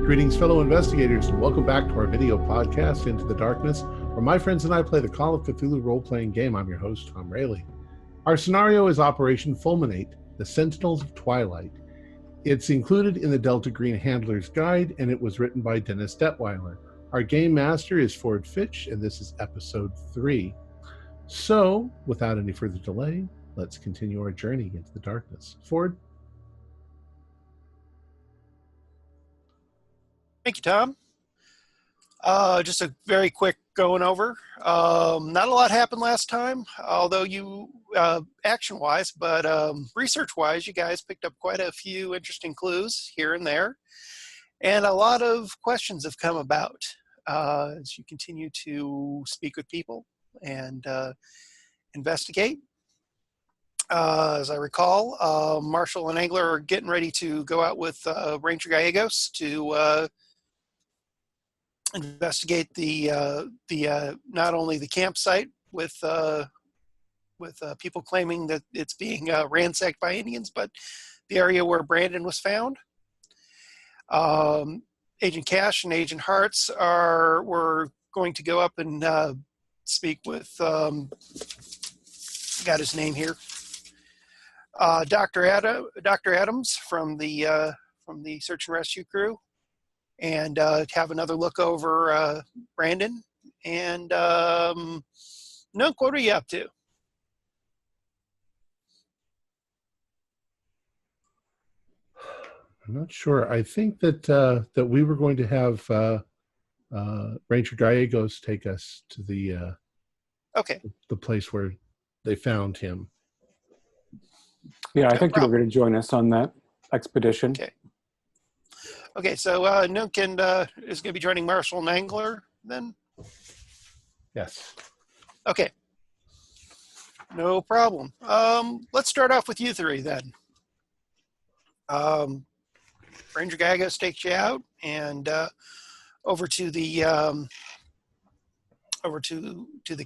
Greetings, fellow investigators, and welcome back to our video podcast, Into the Darkness, where my friends and I play the Call of Cthulhu role-playing game. I'm your host, Tom Rayleigh. Our scenario is Operation Fulminate, the Sentinels of Twilight. It's included in the Delta Green Handler's Guide, and it was written by Dennis Detweiler. Our game master is Ford Fitch, and this is episode 3. So, without any further delay, let's continue our journey into the darkness. Ford? Thank you, Tom. Just a very quick going over. Not a lot happened last time, although you, action-wise, but research-wise, you guys picked up quite a few interesting clues here and there. And a lot of questions have come about as you continue to speak with people and investigate. As I recall, Marshall and Angler are getting ready to go out with Ranger Gallegos to investigate the not only the campsite with people claiming that it's being ransacked by Indians, but the area where Brandon was found. Agent Cash and Agent Hartz were going to go up and speak with got his name here. Dr. Adams from the search and rescue crew, and have another look over Brandon. And Nook, what are you up to? I'm not sure. I think that that we were going to have Ranger Gallegos take us to the place where they found him. Yeah, I think you were going to join us on that expedition. Okay, so Nook is going to be joining Marshall and Angler then? Yes. Okay. No problem. Let's start off with you three then. Ranger Gallegos takes you out and over to the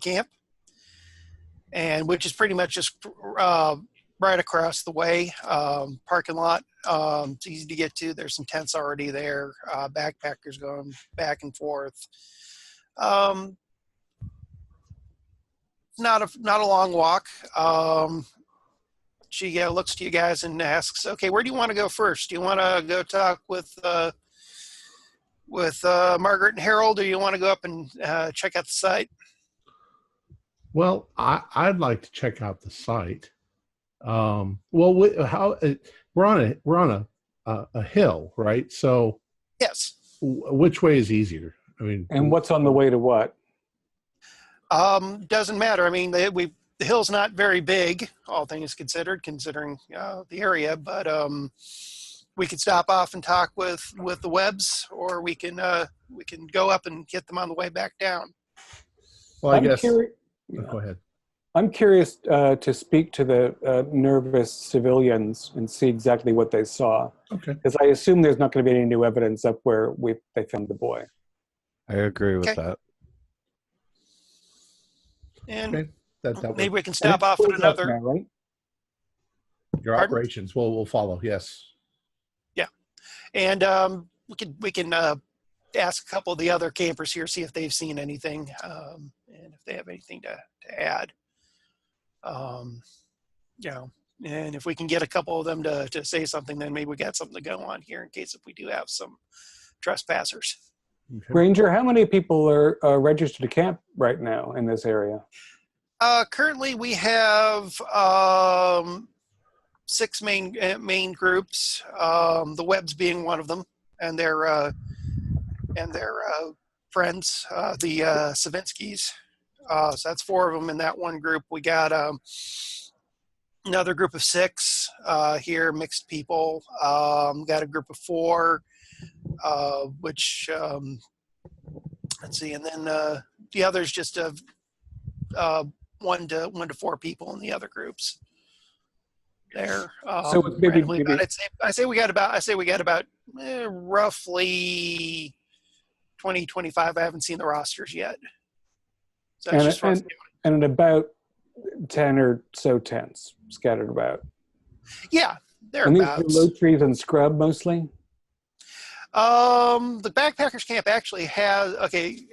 camp, and which is pretty much just right across the way, parking lot. It's easy to get to. There's some tents already there. Backpackers going back and forth. Not a long walk. She looks to you guys and asks, "Okay, where do you want to go first? Do you want to go talk with Margaret and Harold, or do you want to go up and check out the site?" Well, I'd like to check out the site. We're on a hill, right? So yes. Which way is easier? I mean, and what's on the way to what? Doesn't matter. I mean, the hill's not very big, all things considered, considering the area. But we could stop off and talk with the Webbs, or we can go up and get them on the way back down. Well, I guess. Go ahead. I'm curious to speak to the nervous civilians and see exactly what they saw. Okay. Because I assume there's not going to be any new evidence up where they found the boy. I agree with that. And that maybe we can stop off at another. Now, right? Your Pardon? Operations will follow. Yes. Yeah, and we can ask a couple of the other campers here, see if they've seen anything, and if they have anything to add. And if we can get a couple of them to say something, then maybe we got something to go on here in case if we do have some trespassers. Okay. Ranger, how many people are registered to camp right now in this area? Currently, we have 6 main groups. The Webbs being one of them, and their friends, the Savinskys. So that's 4 of them in that one group. We got another group of 6 here, mixed people. Got a group of 4, which let's see, and then the others just 1 to 4 people in the other groups. There. So maybe I say we got about roughly 20, 25. I haven't seen the rosters yet. So and about 10 or so tents scattered about. Yeah, they're And these about. are low trees and scrub mostly? The backpackers camp actually has,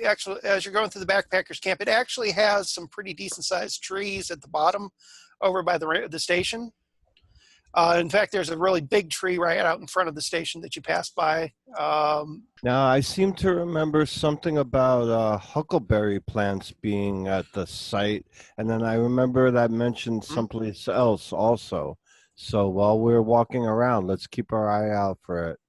actually, as you're going through the backpackers camp, it actually has some pretty decent sized trees at the bottom over by the station. In fact, there's a really big tree right out in front of the station that you passed by. Now, I seem to remember something about huckleberry plants being at the site, and then I remember that mentioned someplace else also. So while we're walking around, let's keep our eye out for it.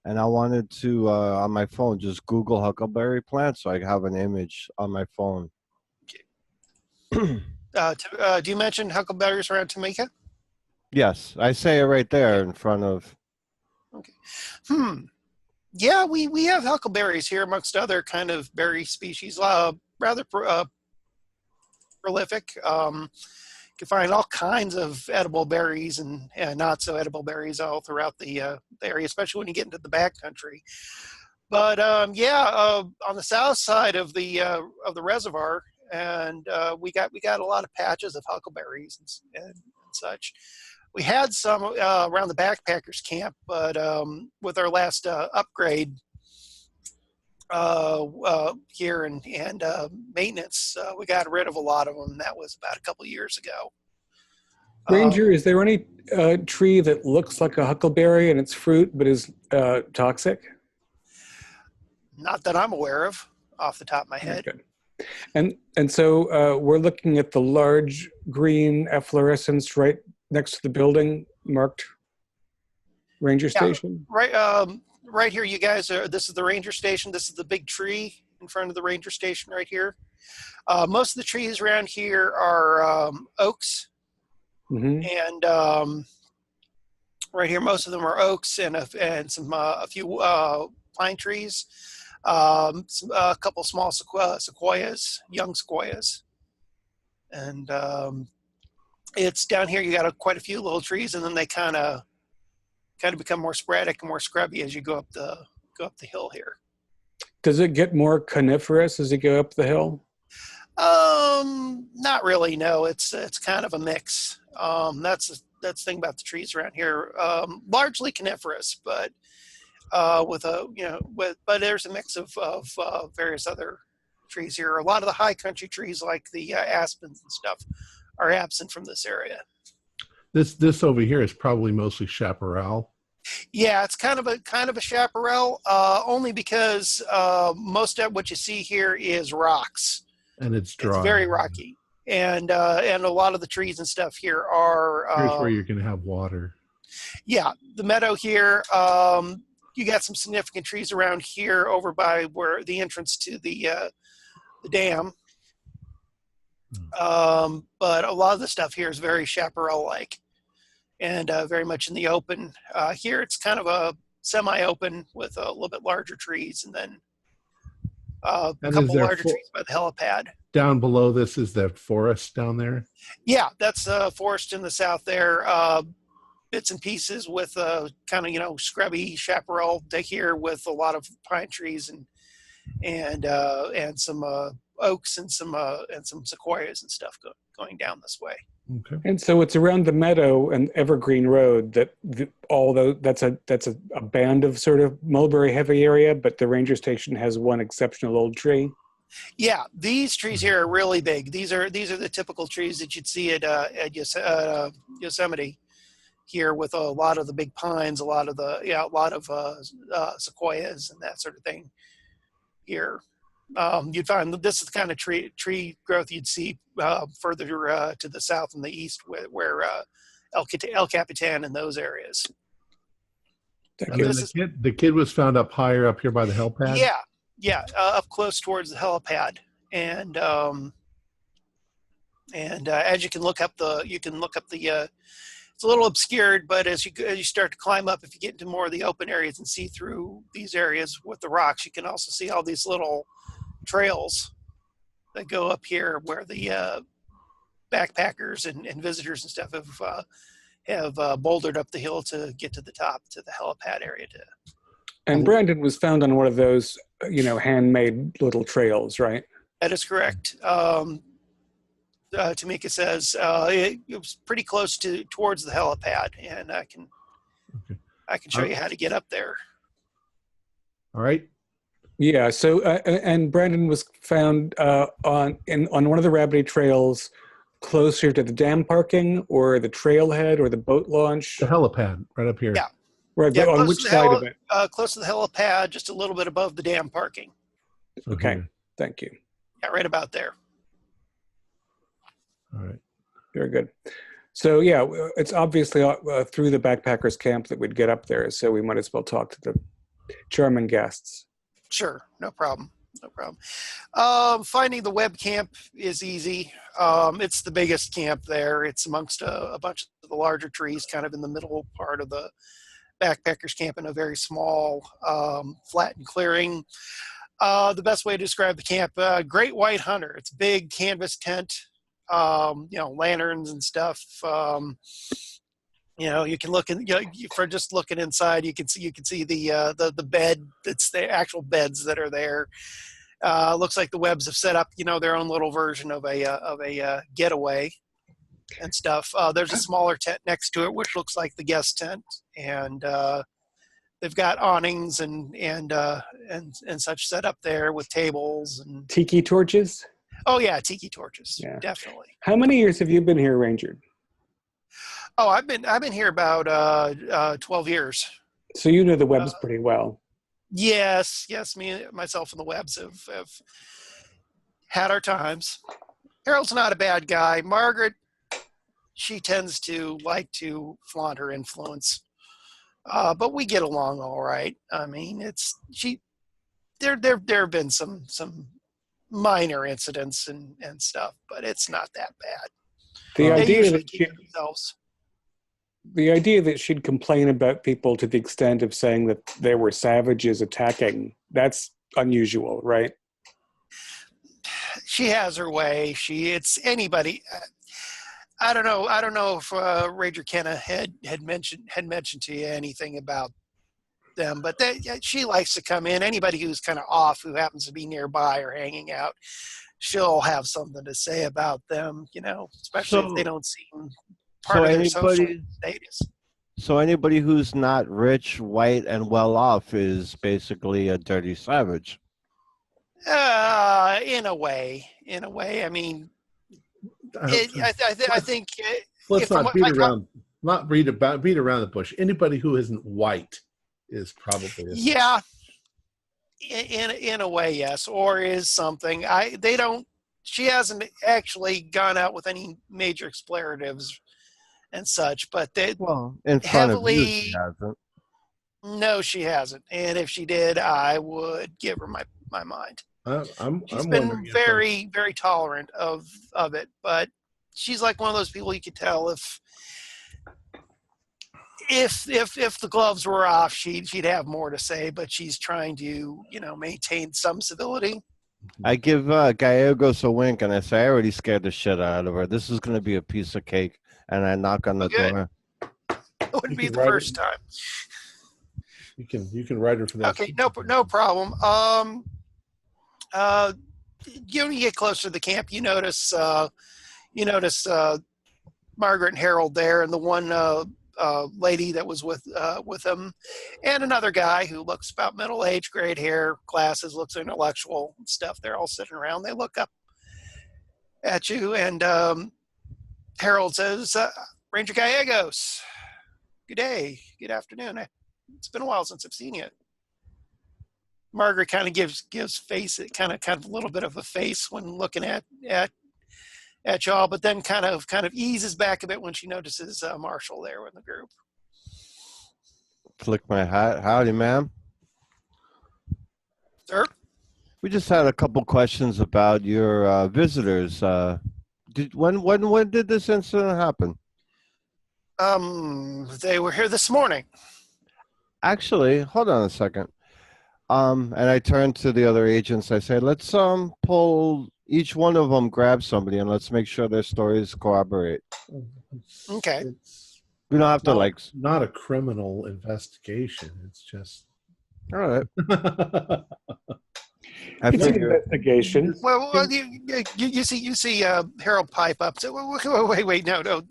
And I wanted to, on my phone, just Google huckleberry plants so I have an image on my phone. Do you mention huckleberries around Tamika? Yes, I say it right there in front of. Okay. Yeah, we have huckleberries here amongst other kind of berry species. Rather prolific. You can find all kinds of edible berries and not so edible berries all throughout the area, especially when you get into the backcountry. But on the south side of the reservoir, and we got a lot of patches of huckleberries and such. We had some around the backpackers camp, but with our last upgrade here and maintenance, we got rid of a lot of them. That was about a couple of years ago. Ranger, is there any tree that looks like a huckleberry and its fruit but is toxic? Not that I'm aware of, off the top of my head. Okay. And so we're looking at the large green efflorescence right next to the building marked Ranger Station? Right here, you guys are. This is the Ranger Station. This is the big tree in front of the Ranger Station right here. Most of the trees around here are oaks, and right here, most of them are oaks and a few pine trees. A couple small sequoias, young sequoias, and it's down here. You got quite a few little trees, and then they kind of become more sporadic and more scrubby as you go up the hill here. Does it get more coniferous as you go up the hill? Not really. No, it's kind of a mix. That's the thing about the trees around here. Largely coniferous, but but there's a mix of various other trees here. A lot of the high country trees, like the aspens and stuff, are absent from this area. This over here is probably mostly chaparral. Yeah, it's kind of a chaparral, only because most of what you see here is rocks, and it's dry. It's very rocky, and a lot of the trees and stuff here are. Here's where you're going to have water. Yeah, the meadow here. You got some significant trees around here over by where the entrance to the dam. But a lot of the stuff here is very chaparral-like and very much in the open. Here it's kind of a semi-open with a little bit larger trees, and then a couple larger trees by the helipad. Down below this is the forest down there? Yeah, that's a forest in the south there. Bits and pieces with kind of scrubby chaparral here with a lot of pine trees and some oaks and some sequoias and stuff going down this way. Okay. And so it's around the meadow and Evergreen Road that's a band of sort of mulberry heavy area, but the Ranger Station has one exceptional old tree. Yeah, these trees here are really big. These are the typical trees that you'd see at Yosemite. Here with a lot of the big pines, a lot of sequoias and that sort of thing. Here, you'd find that this is the kind of tree growth you'd see further to the south and the east, where El Capitan and those areas. And then the kid was found up higher up here by the helipad. Yeah, up close towards the helipad, and as you can look up the. It's a little obscured, but as you start to climb up, if you get into more of the open areas and see through these areas with the rocks, you can also see all these little trails that go up here where the backpackers and visitors and stuff have bouldered up the hill to get to the top, to the helipad area. And Brandon was found on one of those, handmade little trails, right? That is correct. Tamika says it was pretty close towards the helipad, and I can show you how to get up there. All right. Yeah. So, and Brandon was found on one of the rabbity trails closer to the dam parking or the trailhead or the boat launch. The helipad right up here. Yeah. Right. Yeah, But on which side of it? Close to the helipad, just a little bit above the dam parking. So Okay. here. Thank you. Yeah, right about there. All right. Very good. So yeah, it's obviously through the backpackers camp that we'd get up there. So we might as well talk to the German guests. Sure, no problem. No problem. Finding the web camp is easy. It's the biggest camp there. It's amongst a bunch of the larger trees, kind of in the middle part of the backpackers camp in a very small, flattened clearing. The best way to describe the camp, Great White Hunter. It's a big canvas tent, lanterns and stuff. You can look in, for just looking inside, you can see the bed. It's the actual beds that are there. Looks like the Webs have set up, their own little version of a getaway and stuff. There's a smaller tent next to it, which looks like the guest tent, and they've got awnings and such set up there with tables and Tiki torches. Oh yeah, tiki torches. Yeah. Definitely. How many years have you been here, Ranger? Oh, I've been here about 12 years. So you know the Webs pretty well. Yes, myself and the Webs have had our times. Harold's not a bad guy. Margaret, she tends to like to flaunt her influence, but we get along all right. I mean, there have been some minor incidents and stuff, but it's not that bad. The They idea usually that keep themselves. the idea that she'd complain about people to the extent of saying that there were savages attacking, that's unusual, right? She has her way. It's anybody. I don't know if Ranger Kenna had mentioned to you anything about them, but she likes to come in. Anybody who's kind of off, who happens to be nearby or hanging out, she'll have something to say about them. Especially if they don't seem part of their social status. So anybody who's not rich, white, and well off is basically a dirty savage. In a way. I mean, I think. Let's not beat around the bush. Anybody who isn't white is probably yeah. In a way, yes, or is something. She hasn't actually gone out with any major expletives and such, but in front of you, she hasn't. No, she hasn't. And if she did, I would give her my mind. She's been very, very tolerant of it, but she's like one of those people you could tell if the gloves were off, she'd have more to say, but she's trying to maintain some civility. I give Gallegos a wink and I say, I already scared the shit out of her. This is going to be a piece of cake, and I knock on the door. It wouldn't be the first time. You can write her for that. Okay, no problem. You get closer to the camp, you notice Margaret and Harold there, and the one lady that was with them, and another guy who looks about middle-aged, great hair, glasses, looks intellectual and stuff. They're all sitting around. They look up at you, and Harold says, Ranger Gallegos, good day, good afternoon. It's been a while since I've seen you. Margaret kind of gives face, kind of a little bit of a face when looking at y'all, but then kind of eases back a bit when she notices Marshall there in the group. Flick my hat. Howdy, ma'am. Sir? We just had a couple questions about your visitors. When did this incident happen? They were here this morning. Actually, hold on a second. And I turn to the other agents. I say, let's pull each one of them, grab somebody, and let's make sure their stories corroborate. Okay. We don't have to not a criminal investigation. It's just all right. I It's an figure. investigation. Well, you see Harold pipe up. So wait, no.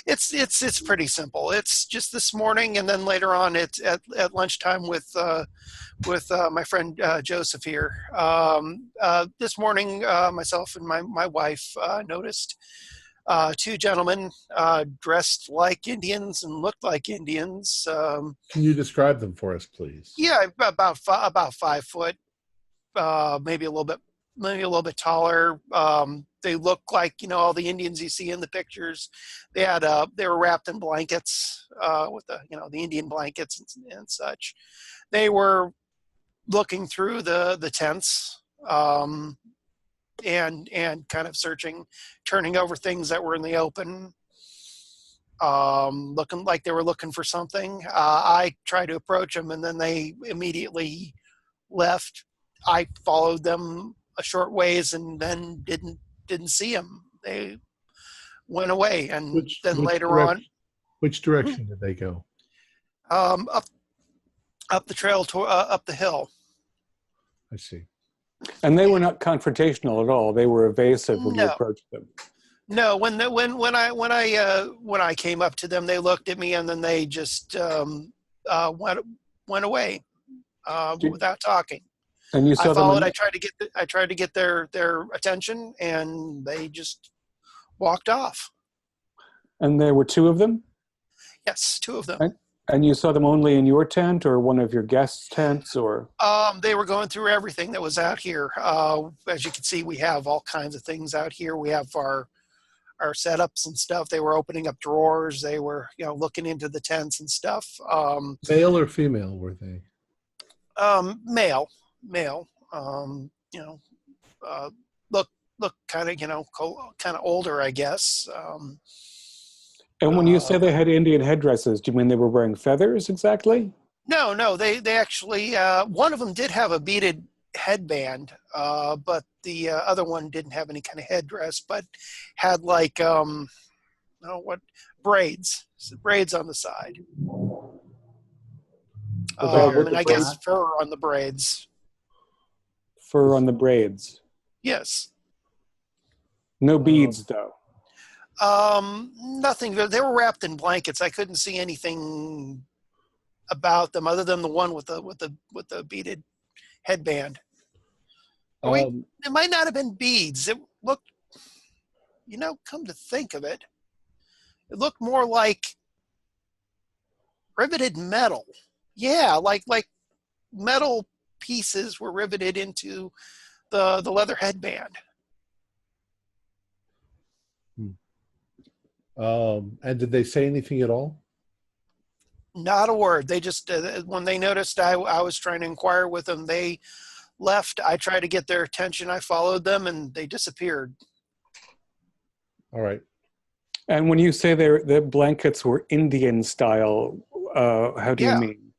It's pretty simple. It's just this morning, and then later on, it's at lunchtime with my friend Joseph here. This morning, myself and my wife noticed two gentlemen dressed like Indians and looked like Indians. Can you describe them for us, please? Yeah, about 5 foot, maybe a little bit taller. They look like all the Indians you see in the pictures. They were wrapped in blankets with the Indian blankets and such. They were looking through the tents and kind of searching, turning over things that were in the open, looking like they were looking for something. I tried to approach them, and then they immediately left. I followed them a short ways, and then didn't see them. They went away, and then later on. Which direction did they go? Up the trail up the hill. I see. And they were not confrontational at all. They were evasive when you approached them. No, when I came up to them, they looked at me, and then they just went away without talking. And you saw them. them. I tried to get their attention, and they just walked off. And there were two of them? Yes, two of them. And you saw them only in your tent or one of your guests' tents, or? They were going through everything that was out here. As you can see, we have all kinds of things out here. We have our setups and stuff. They were opening up drawers. They were, looking into the tents and stuff. Male or female were they? Male. Look kind of older, I guess. And when you say they had Indian headdresses, do you mean they were wearing feathers exactly? No. They actually, one of them did have a beaded headband, but the other one didn't have any kind of headdress, but had like, braids on the side. And I guess fur on the braids. Fur on the braids. Yes. No beads, though. Nothing. They were wrapped in blankets. I couldn't see anything about them other than the one with the beaded headband. It might not have been beads. It looked, come to think of it, it looked more like riveted metal. Yeah, like metal pieces were riveted into the leather headband. And did they say anything at all? Not a word. They just, when they noticed I was trying to inquire with them, they left. I tried to get their attention. I followed them, and they disappeared. All right. And when you say the blankets were Indian style, how do you mean?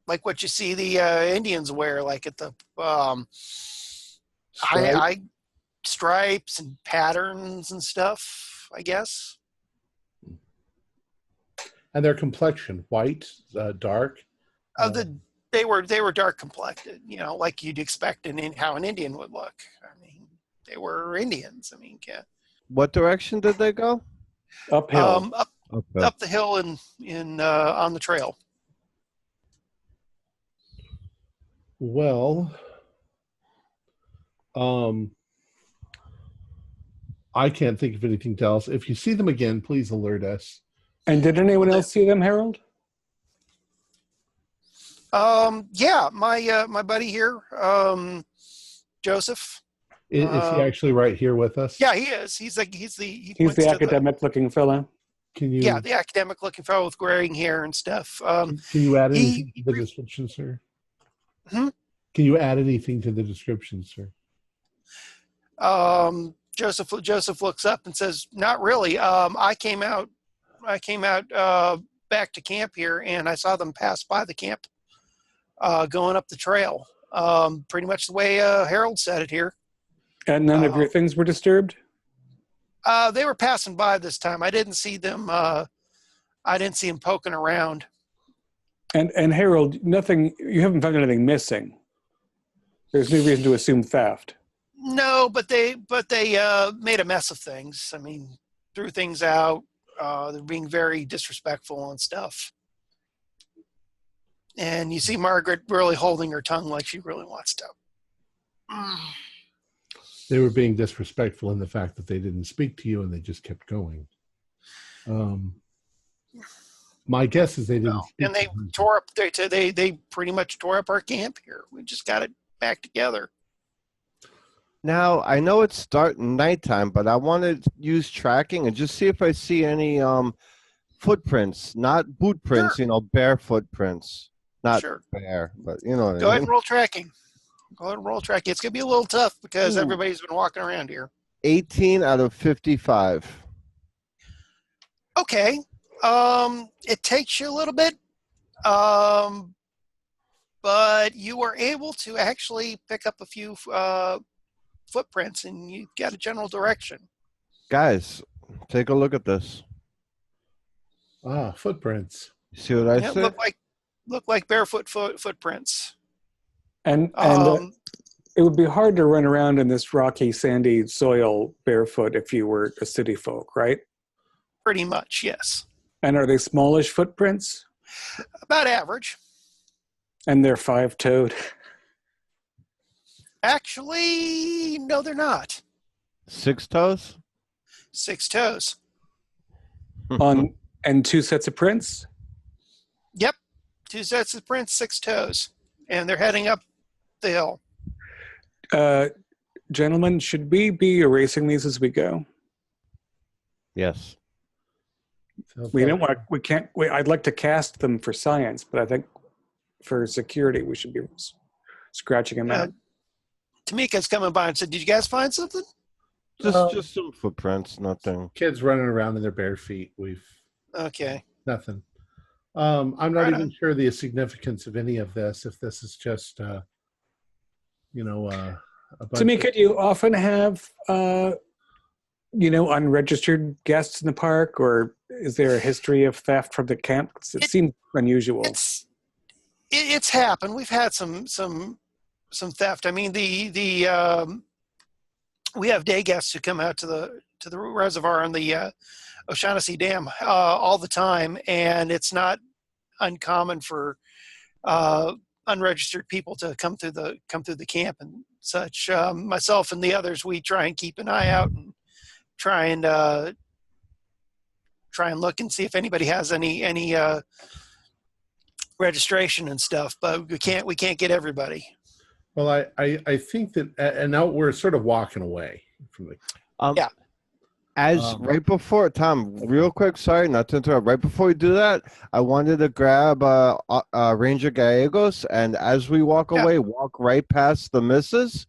Like what you see the Indians wear, like at the stripes and patterns and stuff, I guess. And their complexion, white, dark. They were dark complected, like you'd expect how an Indian would look. I mean, they were Indians. I mean, what direction did they go? Uphill. Up the hill in on the trail. Well, I can't think of anything else. If you see them again, please alert us. And did anyone else see them, Harold? Yeah, my buddy here, Joseph. Is he actually right here with us? Yeah, he is. He's the academic-looking fellow. The academic-looking fellow with graying hair and stuff. Can you add anything to the description, sir? Can you add anything to the description, sir? Joseph looks up and says, "Not really. I came out back to camp here, and I saw them pass by the camp, going up the trail. Pretty much the way Harold said it here. And none of your things were disturbed? They were passing by this time. I didn't see them. I didn't see them poking around. And Harold, you haven't found anything missing. There's no reason to assume theft. No, but they made a mess of things. I mean, threw things out. They're being very disrespectful and stuff. And you see Margaret really holding her tongue like she really wants to. They were being disrespectful in the fact that they didn't speak to you and they just kept going. My guess is they didn't. And they tore up. They pretty much tore up our camp here. We just got it back together. Now, I know it's starting nighttime, but I want to use tracking and just see if I see any footprints, not boot prints, Sure. Bare footprints. Not Sure. bare, but you know what Go I ahead mean. and roll tracking. Go ahead and roll tracking. It's going to be a little tough because Ooh. everybody's been walking around here. 18 out of 55. Okay. It takes you a little bit, but you were able to actually pick up a few footprints, and you got a general direction. Guys, take a look at this. Footprints. You see what I Yeah, said? look like barefoot footprints. And it would be hard to run around in this rocky, sandy soil barefoot if you were a city folk, right? Pretty much, yes. And are they smallish footprints? About average. And they're 5-toed? Actually, no, they're not. 6 toes? 6 toes. And 2 sets of prints? Yep. 2 sets of prints, 6 toes. And they're heading up the hill. Gentlemen, should we be erasing these as we go? Yes. We don't want. We can't. I'd like to cast them for science, but I think for security we should be scratching them out. Tamika's coming by and said, "Did you guys find something?" Just some footprints, nothing. Kids running around in their bare feet. Okay. Nothing. I'm not Right even on. sure the significance of any of this. If this is just, a bunch Tamika, do you often have, unregistered guests in the park, or is there a history of theft from the camp? It seems unusual. It's happened. We've had some theft. I mean, we have day guests who come out to the reservoir on the O'Shaughnessy Dam all the time, and it's not uncommon for unregistered people to come through the camp and such. Myself and the others, we try and keep an eye out and try and look and see if anybody has any registration and stuff, but we can't get everybody. Well, I think that, and now we're sort of walking away from the. Yeah. Right before, Tom, real quick, sorry, not to interrupt. Right before we do that, I wanted to grab Ranger Gallegos, and as we walk away, walk right past the missus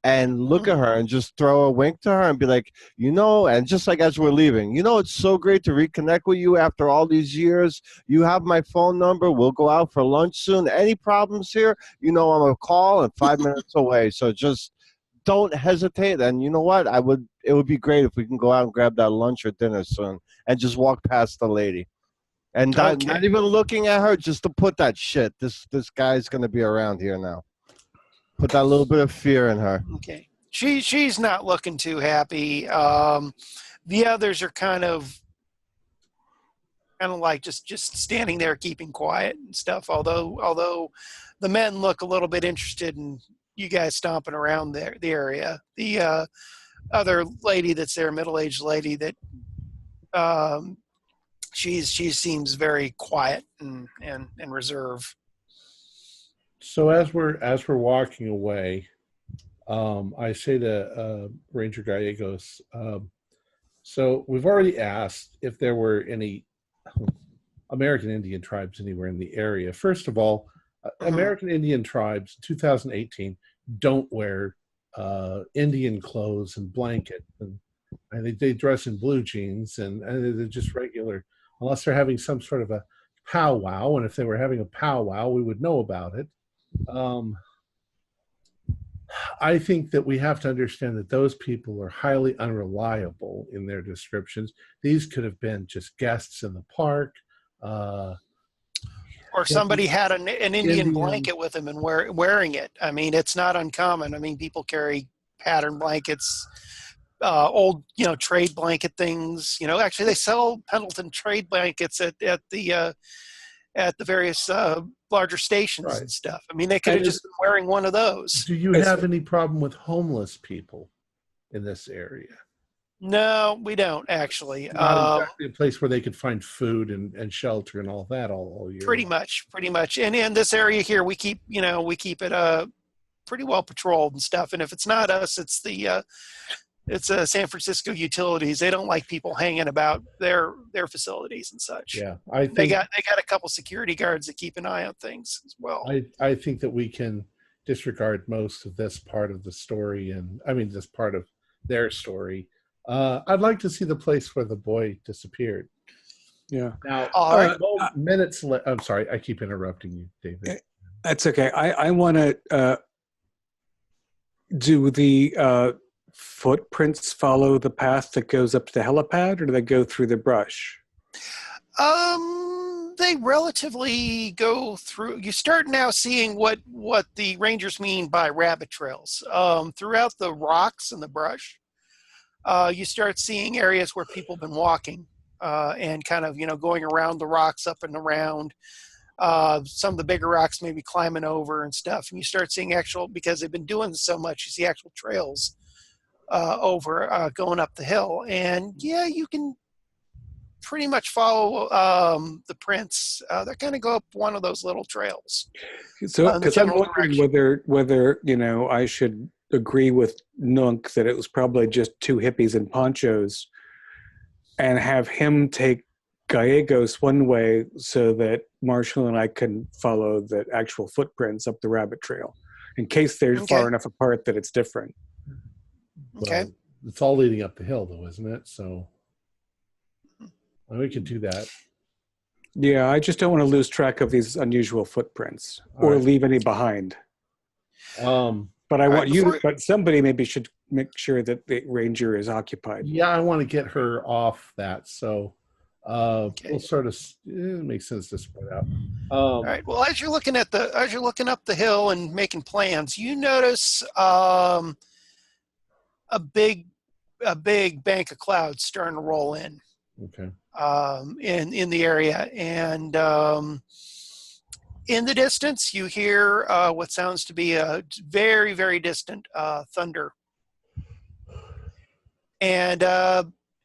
and look at her and just throw a wink to her and be like, and just like as we're leaving, it's so great to reconnect with you after all these years. You have my phone number. We'll go out for lunch soon. Any problems here, I'm a call and 5 minutes away. So just don't hesitate. And you know what? It would be great if we can go out and grab that lunch or dinner soon and just walk past the lady. And not even looking at her, just to put that shit. This guy's going to be around here now. Put that little bit of fear in her. Okay. She's not looking too happy. The others are kind of like just standing there keeping quiet and stuff, although the men look a little bit interested in you guys stomping around the area. The other lady that's there, middle-aged lady, that she seems very quiet and reserved. So as we're walking away, I say to Ranger Gallegos, so we've already asked if there were any American Indian tribes anywhere in the area. First of all, American Indian tribes, 2018, don't wear Indian clothes and blankets, and they dress in blue jeans, and they're just regular, unless they're having some sort of a powwow. And if they were having a powwow, we would know about it. I think that we have to understand that those people are highly unreliable in their descriptions. These could have been just guests in the park. or somebody had an Indian Indian. blanket with them and wearing it. I mean, it's not uncommon. I mean, people carry pattern blankets, old, trade blanket things. Actually, they sell Pendleton trade blankets at the various larger stations Right. and stuff. I mean, they could have just been wearing one of those. Do you have any problem with homeless people in this area? No, we don't actually. Not exactly a place where they could find food and shelter and all that all year. Pretty much. And in this area here, we keep it pretty well patrolled and stuff. And if it's not us, it's the San Francisco utilities. They don't like people hanging about their facilities and such. Yeah, I think they got a couple security guards that keep an eye on things as well. I think that we can disregard most of this part of the story, this part of their story. I'd like to see the place where the boy disappeared. Yeah. Now, all right. Minutes. I'm sorry, I keep interrupting you, David. That's okay. I want to. Do the footprints follow the path that goes up to the helipad, or do they go through the brush? They relatively go through. You start now seeing what the rangers mean by rabbit trails. Throughout the rocks and the brush, you start seeing areas where people have been walking and kind of, going around the rocks, up and around. Some of the bigger rocks maybe climbing over and stuff. And you start seeing because they've been doing this so much, you see actual trails over going up the hill. And yeah, you can pretty much follow the prints. They're going to go up one of those little trails. So, because I'm wondering whether I should agree with Nunk that it was probably just two hippies in ponchos, and have him take Gallegos one way so that Marshall and I can follow the actual footprints up the rabbit trail, in case they're far enough apart that it's different. Okay. Well, it's all leading up the hill, though, isn't it? So we could do that. Yeah, I just don't want to lose track of these unusual footprints or leave any behind. But I want but somebody maybe should make sure that the ranger is occupied. Yeah, I want to get her off that. So we'll sort of it makes sense to spread out. All right. Well, as you're looking up the hill and making plans, you notice a big bank of clouds starting to roll in. Okay. In the area, and in the distance, you hear what sounds to be a very, very distant thunder. And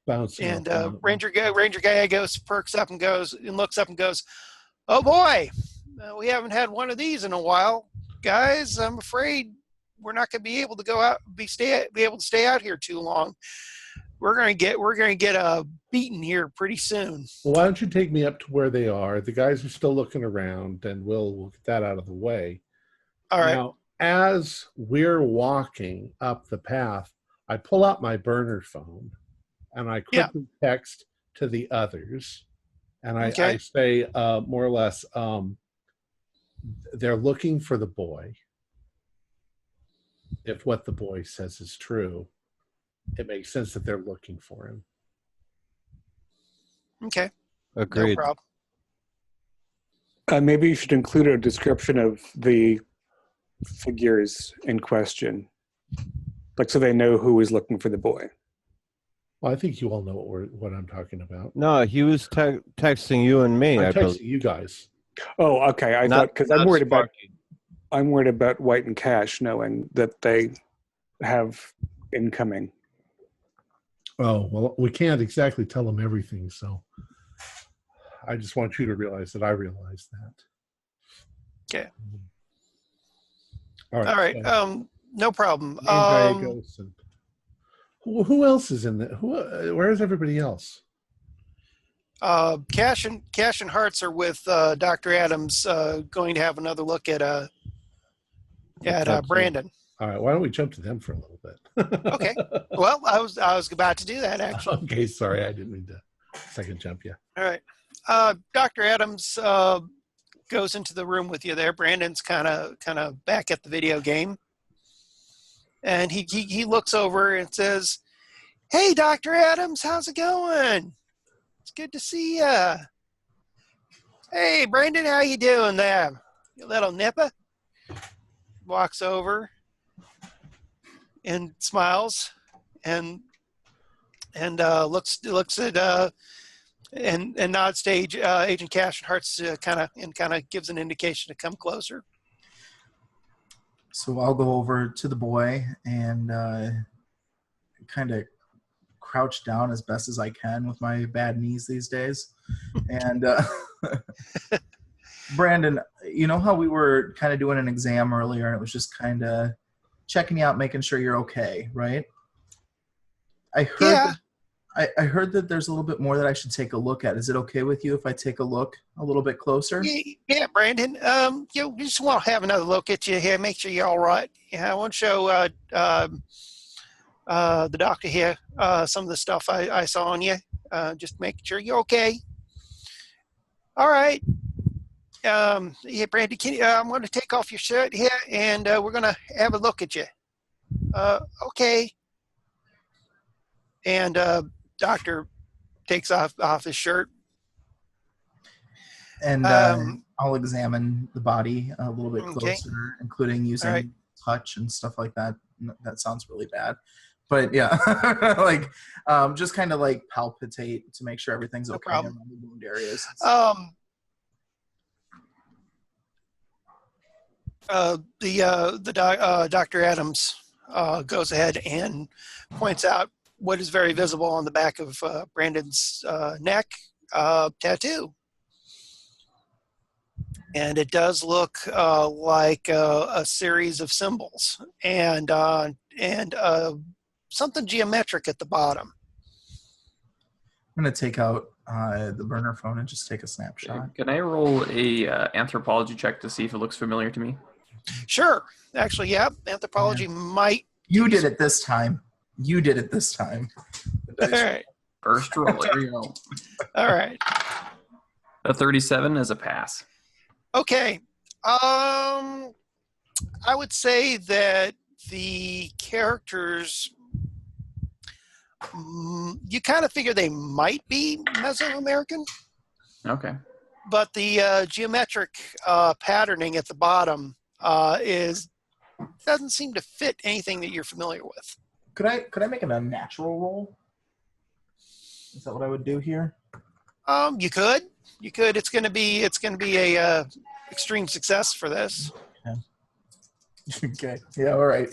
Ranger Gallegos perks up and looks up and goes, "Oh boy, we haven't had one of these in a while, guys. I'm afraid we're not going to be able to be able to stay out here too long. We're gonna get beaten here pretty soon." Well, why don't you take me up to where they are? The guys are still looking around, and we'll get that out of the way. All right. Now, as we're walking up the path, I pull out my burner phone, and I quickly text to the others, and I say more or less, they're looking for the boy. If what the boy says is true, it makes sense that they're looking for him. Okay. Agreed. No problem. Maybe you should include a description of the figures in question, like so they know who is looking for the boy. Well, I think you all know what I'm talking about. No, he was texting you and me. I'm texting you guys. Oh, okay. I thought because I'm worried about White and Cash knowing that they have incoming. Oh, well, we can't exactly tell them everything, so I just want you to realize that I realize that. Okay. All right. All right. No problem. Who else is in there? Where is everybody else? Cash and Hearts are with Dr. Adams, going to have another look at Brandon. All right, why don't we jump to them for a little bit? Okay. Well, I was about to do that, actually. Okay, sorry, I didn't mean to second jump you. All right. Dr. Adams goes into the room with you there. Brandon's kind of back at the video game, and he looks over and says, "Hey, Dr. Adams, how's it going? It's good to see ya." Hey, Brandon, how you doing there? You little nipper? Walks over and smiles and looks at and nods to Agent Cash and Hearts kind of gives an indication to come closer. So I'll go over to the boy and kind of crouch down as best as I can with my bad knees these days. And Brandon, you know how we were kind of doing an exam earlier and it was just kind of checking you out, making sure you're okay, right? I heard that there's a little bit more that I should take a look at. Is it okay with you if I take a look a little bit closer? Yeah, Brandon. You just want to have another look at you here, make sure you're all right. Yeah, I want to show the doctor here some of the stuff I saw on you. Just making sure you're okay. All right. Yeah, Brandon, I'm going to take off your shirt here, and we're going to have a look at you. Okay. And doctor takes off his shirt. And I'll examine the body a little bit closer, including using touch and stuff like that. That sounds really bad. But yeah, like just kind of like palpitate to make sure everything's okay around the wound areas. Dr. Adams goes ahead and points out what is very visible on the back of Brandon's neck tattoo. And it does look like a series of symbols and something geometric at the bottom. I'm going to take out the burner phone and just take a snapshot. Can I roll a anthropology check to see if it looks familiar to me? Sure. Actually, yeah. Anthropology might. You did it this time. All right. First roll. Here we go. All right. A 37 is a pass. Okay. I would say that the characters, you kind of figure they might be Mesoamerican. Okay. But the geometric patterning at the bottom doesn't seem to fit anything that you're familiar with. Could I make it a natural roll? Is that what I would do here? You could. It's going to be a extreme success for this. Okay. Yeah. All right.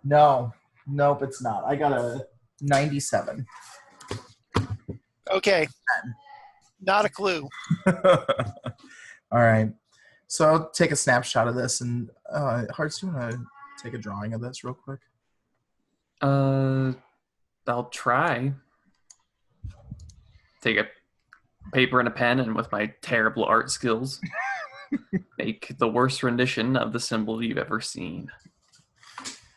No. Nope. It's not. I got a 97. Okay. Not a clue. All right. So I'll take a snapshot of this, and Hearts, do you want to take a drawing of this real quick? I'll try. Take a paper and a pen, and with my terrible art skills, make the worst rendition of the symbol you've ever seen.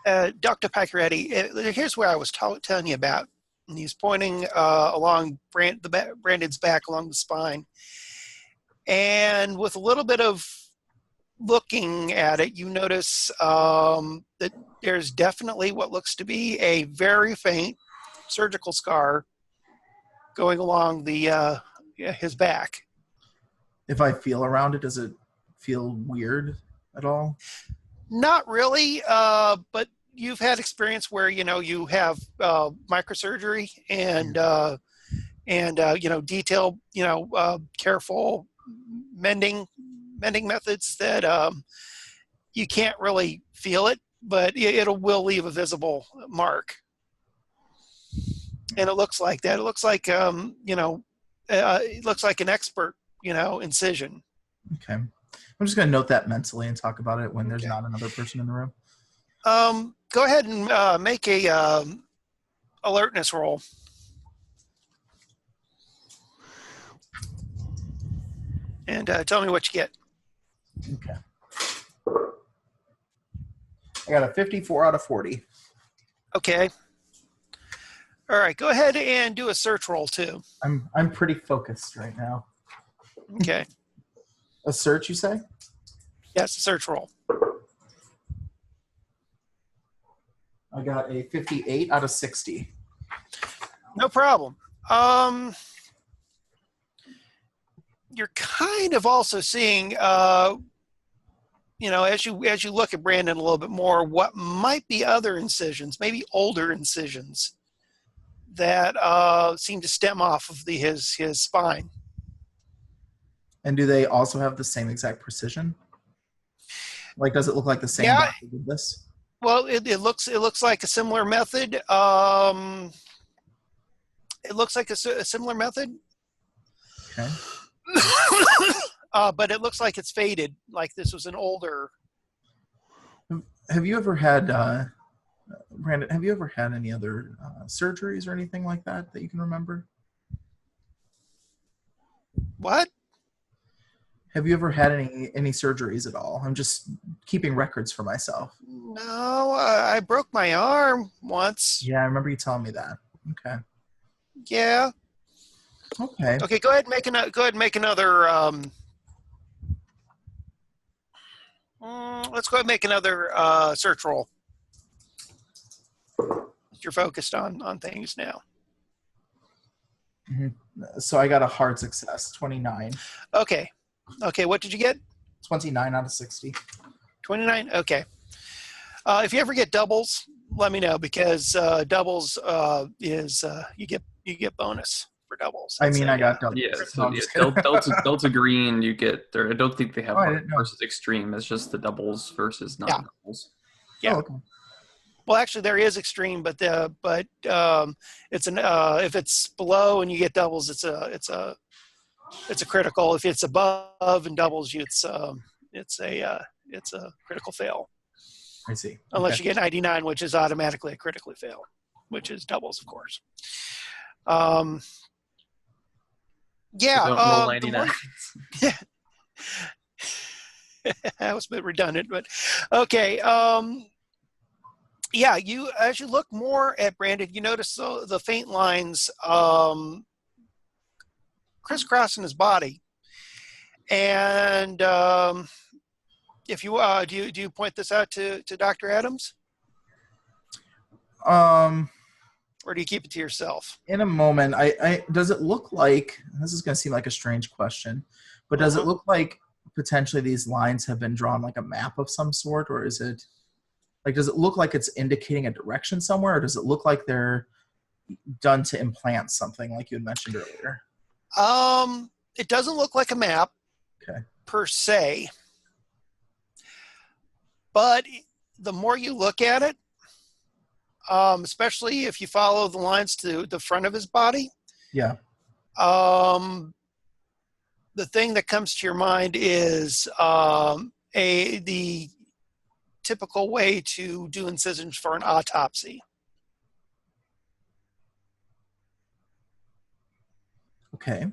Dr. Picaretti, here's where I was telling you about. And he's pointing along Brandon's back along the spine. And with a little bit of looking at it, you notice that there's definitely what looks to be a very faint surgical scar going along his back. If I feel around it, does it feel weird at all? Not really, but you've had experience where you have microsurgery and detailed careful mending methods that you can't really feel it, but it will leave a visible mark. And it looks like that. It looks like it looks like an expert incision. Okay. I'm just going to note that mentally and talk about it when there's not another person in the room. Go ahead and make a alertness roll. And tell me what you get. Okay. I got a 54 out of 40. Okay. All right. Go ahead and do a search roll too. I'm pretty focused right now. Okay. A search, you say? Yes, a search roll. I got a 58 out of 60. No problem. you're kind of also seeing, you know, as you look at Brandon a little bit more, what might be other incisions, maybe older incisions that seem to stem off of his spine. And do they also have the same exact precision? Like, does it look like the same Yeah. doctor did this? Well, it looks like a similar method. It looks like a similar method. Okay. But it looks like it's faded. Like this was an older. Have you ever had, Brandon? Have you ever had any other surgeries or anything like that you can remember? What? Have you ever had any surgeries at all? I'm just keeping records for myself. No, I broke my arm once. Yeah, I remember you telling me that. Okay. Yeah. Okay. Okay. Go ahead and make another. Let's go ahead and make another search roll. You're focused on things now. Mm-hmm. So I got a hard success, 29. Okay. Okay. What did you get? 29 out of 60. 29. Okay. If you ever get doubles, let me know because doubles is you get bonus for doubles. I mean, I got doubles. Yeah, so Delta Green, you get there. I don't think they have hard versus extreme. It's just the doubles versus non-doubles. Yeah. Oh, okay. Well, actually, there is extreme, but it's an if it's below and you get doubles, it's a critical. If it's above and doubles you, it's a critical fail. I see. Unless you get 99, which is automatically a critically fail, which is doubles, of course. Yeah. Don't roll 99. Yeah. That was a bit redundant, but okay. Yeah, as you look more at Brandon, you notice the faint lines crisscrossing his body, and if you do you point this out to Dr. Adams, or do you keep it to yourself? In a moment, I does it look like, this is going to seem like a strange question, but does it look like potentially these lines have been drawn like a map of some sort, or is it like, does it look like it's indicating a direction somewhere, or does it look like they're done to implant something like you had mentioned earlier? It doesn't look like a map per se, but the more you look at it, especially if you follow the lines to the front of his body, yeah. The thing that comes to your mind is the typical way to do incisions for an autopsy. Okay.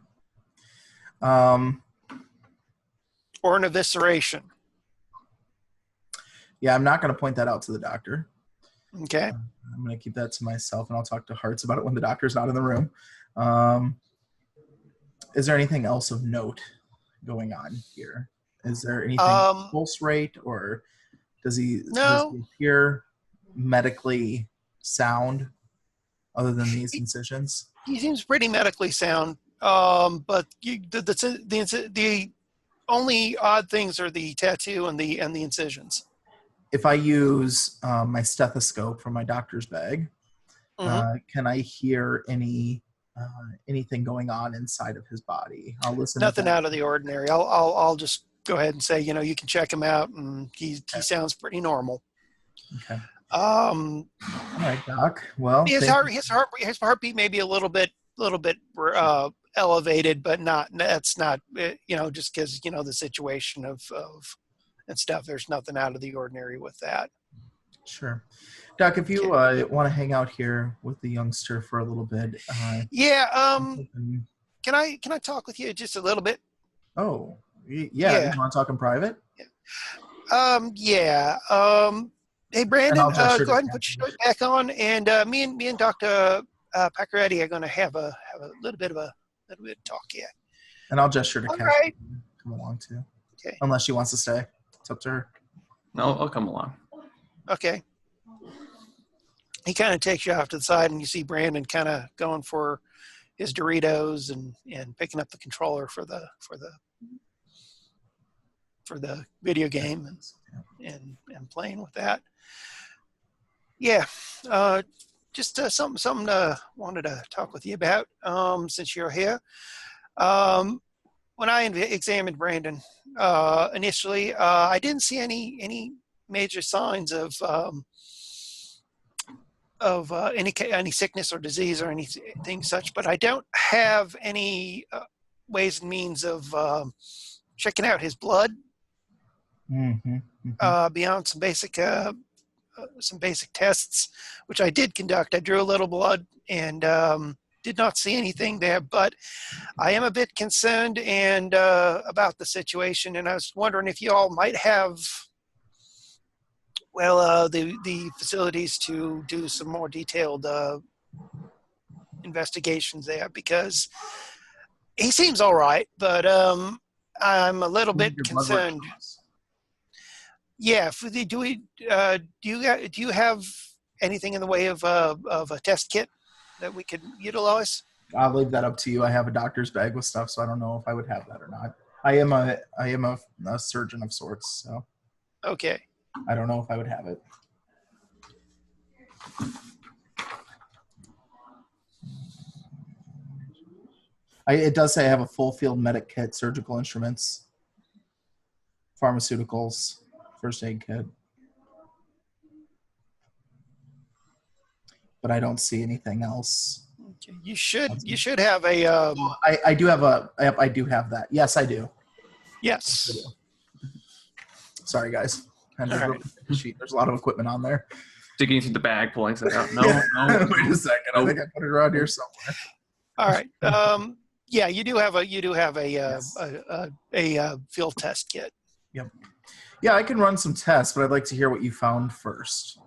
Or an evisceration. Yeah, I'm not going to point that out to the doctor. Okay. I'm going to keep that to myself, and I'll talk to Hearts about it when the doctor's not in the room. Is there anything else of note going on here? Is there anything pulse rate, or does he appear medically sound other than these incisions? He seems pretty medically sound, but the only odd things are the tattoo and the incisions. If I use my stethoscope from my doctor's bag, can I hear anything going on inside of his body? I'll listen. Nothing out of the ordinary. I'll just go ahead and say, you can check him out, and he sounds pretty normal. Okay. All right, Doc. Well, his heartbeat may be a little bit elevated, but that's not just because the situation of and stuff. There's nothing out of the ordinary with that. Sure. Doc, if you want to hang out here with the youngster for a little bit. Can I talk with you just a little bit? Oh, yeah. You want to talk in private? Yeah. Hey, Brandon, go ahead and put your shirt back on, and me and Dr. Paccaretti are going to have a little bit of talk here. And I'll gesture to Cash. Right. Come along too. Okay. Unless she wants to stay. It's up to her. No, I'll come along. Okay. He kind of takes you off to the side, and you see Brandon kind of going for his Doritos and picking up the controller for the video game and playing with that. Yeah, just something wanted to talk with you about since you're here. When I examined Brandon initially, I didn't see any major signs of any sickness or disease or anything such, but I don't have any ways and means of checking out his blood beyond some basic tests, which I did conduct. I drew a little blood and did not see anything there, but I am a bit concerned and about the situation, and I was wondering if you all might have the facilities to do some more detailed investigations there, because he seems all right, but I'm a little bit concerned. Yeah, do you have anything in the way of a test kit that we could utilize? I'll leave that up to you. I have a doctor's bag with stuff, so I don't know if I would have that or not. I am a surgeon of sorts, so okay. I don't know if I would have it. It does say I have a full field medic kit, surgical instruments, pharmaceuticals, first aid kit. But I don't see anything else. Okay. You should have a. I do have I do have that. Yes, I do. Yes. I do. Sorry, guys. Right. There's a lot of equipment on there. Digging into the bag, pulling something out. No. Wait a second. I think I put it around here somewhere. All right. Yeah, you do have a Yes. a field test kit. Yep. Yeah, I can run some tests, but I'd like to hear what you found first.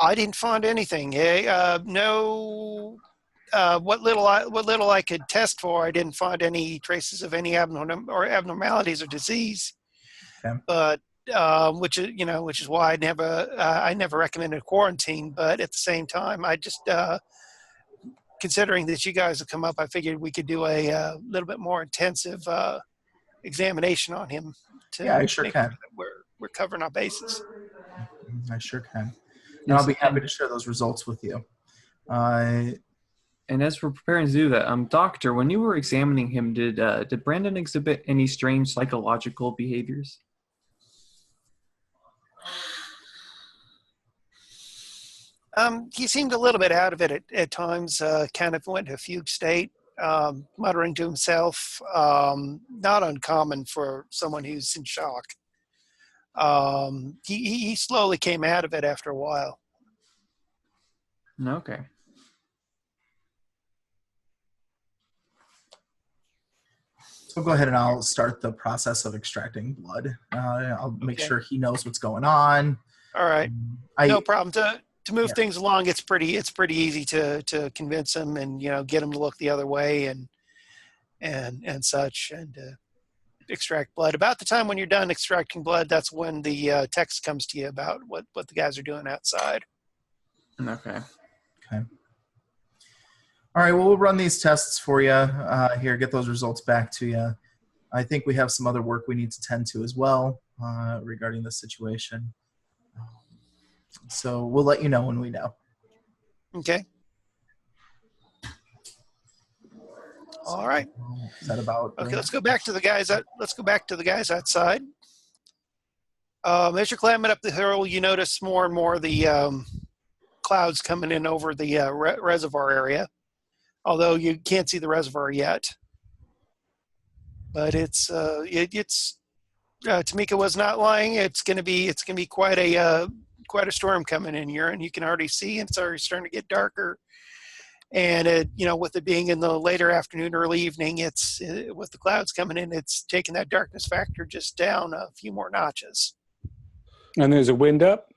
I didn't find anything. No. What little I could test for, I didn't find any traces of any abnormalities or disease. Okay. But which is why I never recommended quarantine. But at the same time, I just considering that you guys have come up, I figured we could do a little bit more intensive examination on him. I sure can. We're covering our bases. I sure can. And I'll be happy to share those results with you. And as we're preparing to do that, Doctor, when you were examining him, did Brandon exhibit any strange psychological behaviors? He seemed a little bit out of it at times, kind of went into a fugue state, muttering to himself, not uncommon for someone who's in shock. He slowly came out of it after a while. Okay. So go ahead and I'll start the process of extracting blood. I'll make sure he knows what's going on. All right. No problem. To move things along, it's pretty easy to convince him and get him to look the other way and such, and extract blood. About the time when you're done extracting blood, that's when the text comes to you about what the guys are doing outside. Okay. All right, well, we'll run these tests for you here, get those results back to you. I think we have some other work we need to tend to as well regarding the situation. So we'll let you know when we know. Okay. All right. Is that about? Okay, let's go back to the guys. Let's go back to the guys outside. As you're climbing up the hill, you notice more and more the clouds coming in over the reservoir area. Although you can't see the reservoir yet, but it's Tamika was not lying. It's gonna be quite a storm coming in here, and you can already see it's already starting to get darker. And with it being in the later afternoon, early evening, it's with the clouds coming in, it's taking that darkness factor just down a few more notches. And there's a wind up?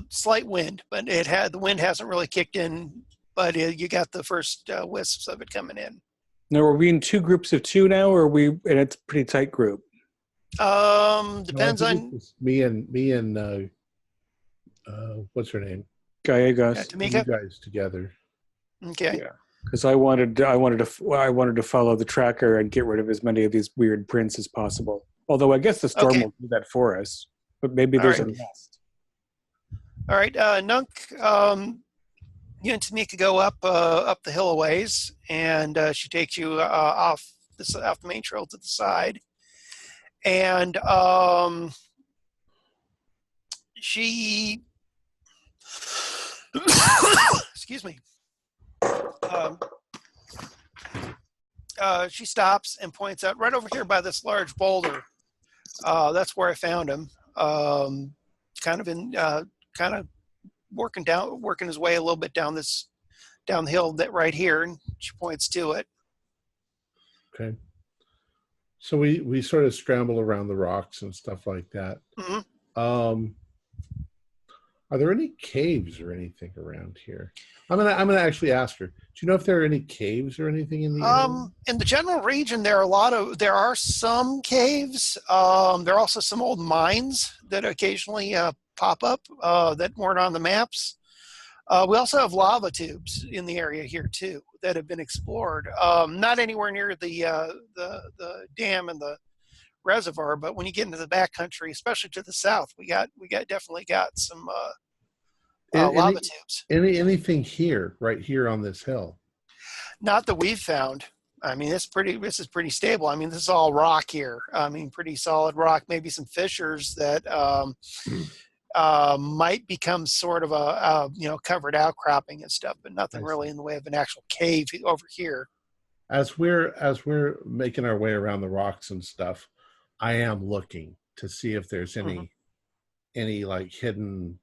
Slight wind, but the wind hasn't really kicked in, but you got the first wisps of it coming in. Now, are we in two groups of two now, or are we in a pretty tight group? Depends on me and what's her name? Gallegos. Tamika? You guys together. Okay. Yeah. Because I wanted to follow the tracker and get rid of as many of these weird prints as possible. Although I guess the storm will do that for us, but maybe there's a nest. All right, Nunk, you and Tamika go up the hill a ways, and she takes you off the main trail to the side, and she excuse me. She stops and points out right over here by this large boulder. That's where I found him. Kind of working his way a little bit down the hill that right here, and she points to it. Okay. So we sort of scramble around the rocks and stuff like that. Mm-hmm. Are there any caves or anything around here? I'm gonna actually ask her. Do you know if there are any caves or anything in the area? In the general region, there are some caves. There are also some old mines that occasionally pop up that weren't on the maps. We also have lava tubes in the area here too that have been explored. Not anywhere near the dam and the reservoir, but when you get into the backcountry, especially to the south, we definitely got some lava tubes. Anything here, right here on this hill? Not that we've found. I mean, this is pretty stable. I mean, this is all rock here. I mean, pretty solid rock. Maybe some fissures that might become sort of a covered outcropping and stuff, but nothing really in the way of an actual cave over here. As we're making our way around the rocks and stuff, I am looking to see if there's any like hidden,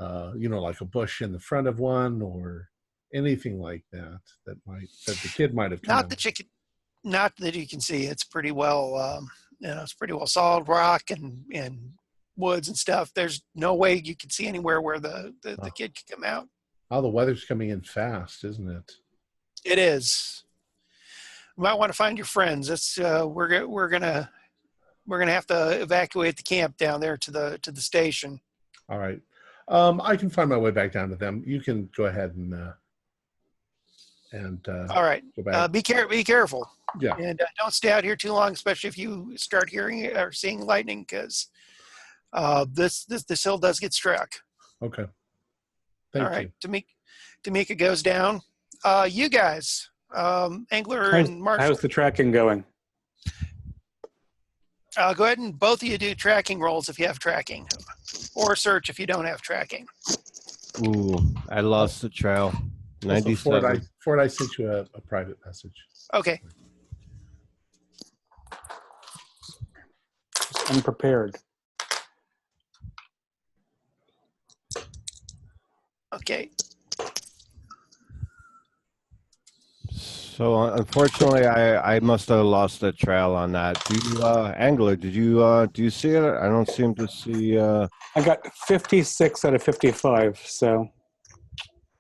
like a bush in the front of one or anything like that that the kid might have. Not that you can see. It's pretty well, it's pretty well solid rock and woods and stuff. There's no way you can see anywhere where the kid could come out. Oh, the weather's coming in fast, isn't it? It is. You might want to find your friends. It's we're gonna have to evacuate the camp down there to the station. All right. I can find my way back down to them. You can go ahead and all right. Go back. Be careful. Yeah. And don't stay out here too long, especially if you start hearing or seeing lightning, because this hill does get struck. Okay. All right. Tamika goes down. You guys, Angler and Marshall. How's the tracking going? Go ahead and both of you do tracking rolls if you have tracking, or search if you don't have tracking. Ooh, I lost the trail. 97. Ford, I sent you a private message. Okay. I'm prepared. Okay. So unfortunately, I must have lost the trail on that. Do you, Angler? Do you see it? I don't seem to see. I got 56 out of 55, so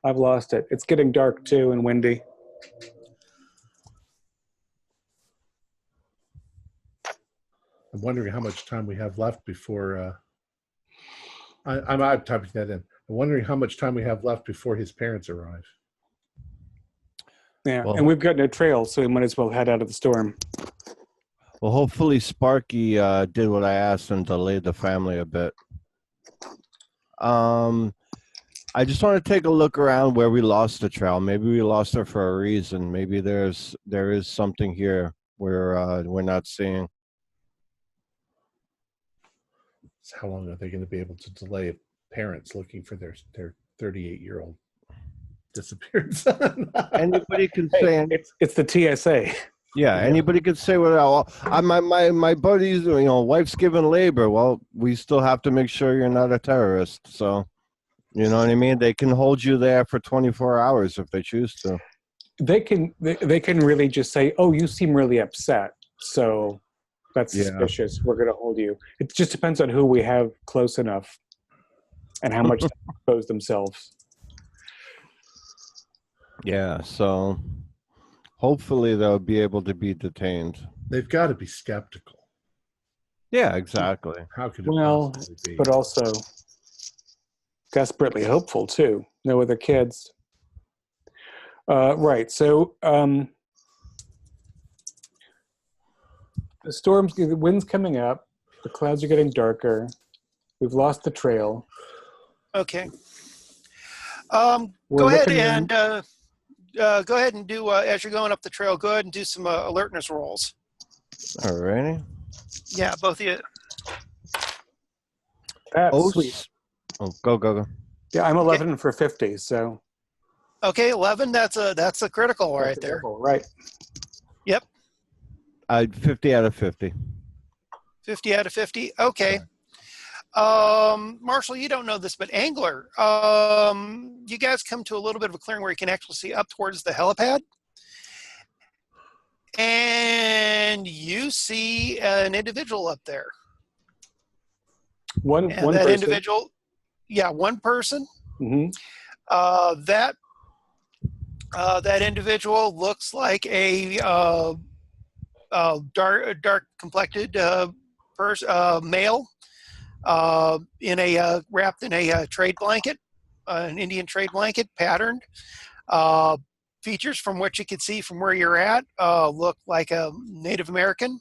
I've lost it. It's getting dark too and windy. I'm wondering how much time we have left before. I'm typing that in. I'm wondering how much time we have left before his parents arrive. Yeah, well, and we've got no trail, so we might as well head out of the storm. Well, hopefully Sparky did what I asked him, delayed the family a bit. I just want to take a look around where we lost the trail. Maybe we lost it for a reason. Maybe there is something here where we're not seeing. So how long are they going to be able to delay parents looking for their 38-year-old disappeared son? Anybody can say it's the TSA. Yeah, anybody could say whatever. My buddy's wife's given labor. Well, we still have to make sure you're not a terrorist. So, you know what I mean? They can hold you there for 24 hours if they choose to. They can really just say, "Oh, you seem really upset." So that's suspicious. We're going to hold you. It just depends on who we have close enough and how much they expose themselves. Yeah, so hopefully they'll be able to be detained. They've got to be skeptical. Yeah, exactly. How could it possibly be? But also desperately hopeful too. No other kids. Right. So the wind's coming up. The clouds are getting darker. We've lost the trail. Okay. We're Go ahead looking and go ahead and do as you're going up the trail. Go ahead and do some alertness rolls. All righty. Yeah, both of you. That's sweet. Oh, go. Yeah, I'm 11 for 50, so. Okay, 11. That's a critical right there. Critical, right. Yep. 50 out of 50. 50 out of 50. Okay. Marshall, you don't know this, but Angler, you guys come to a little bit of a clearing where you can actually see up towards the helipad. And you see an individual up there. One that person. Individual, yeah, one person. Mm-hmm. That individual looks like a dark complected male, wrapped in a trade blanket, an Indian trade blanket, patterned. Features from what you can see from where you're at look like a Native American.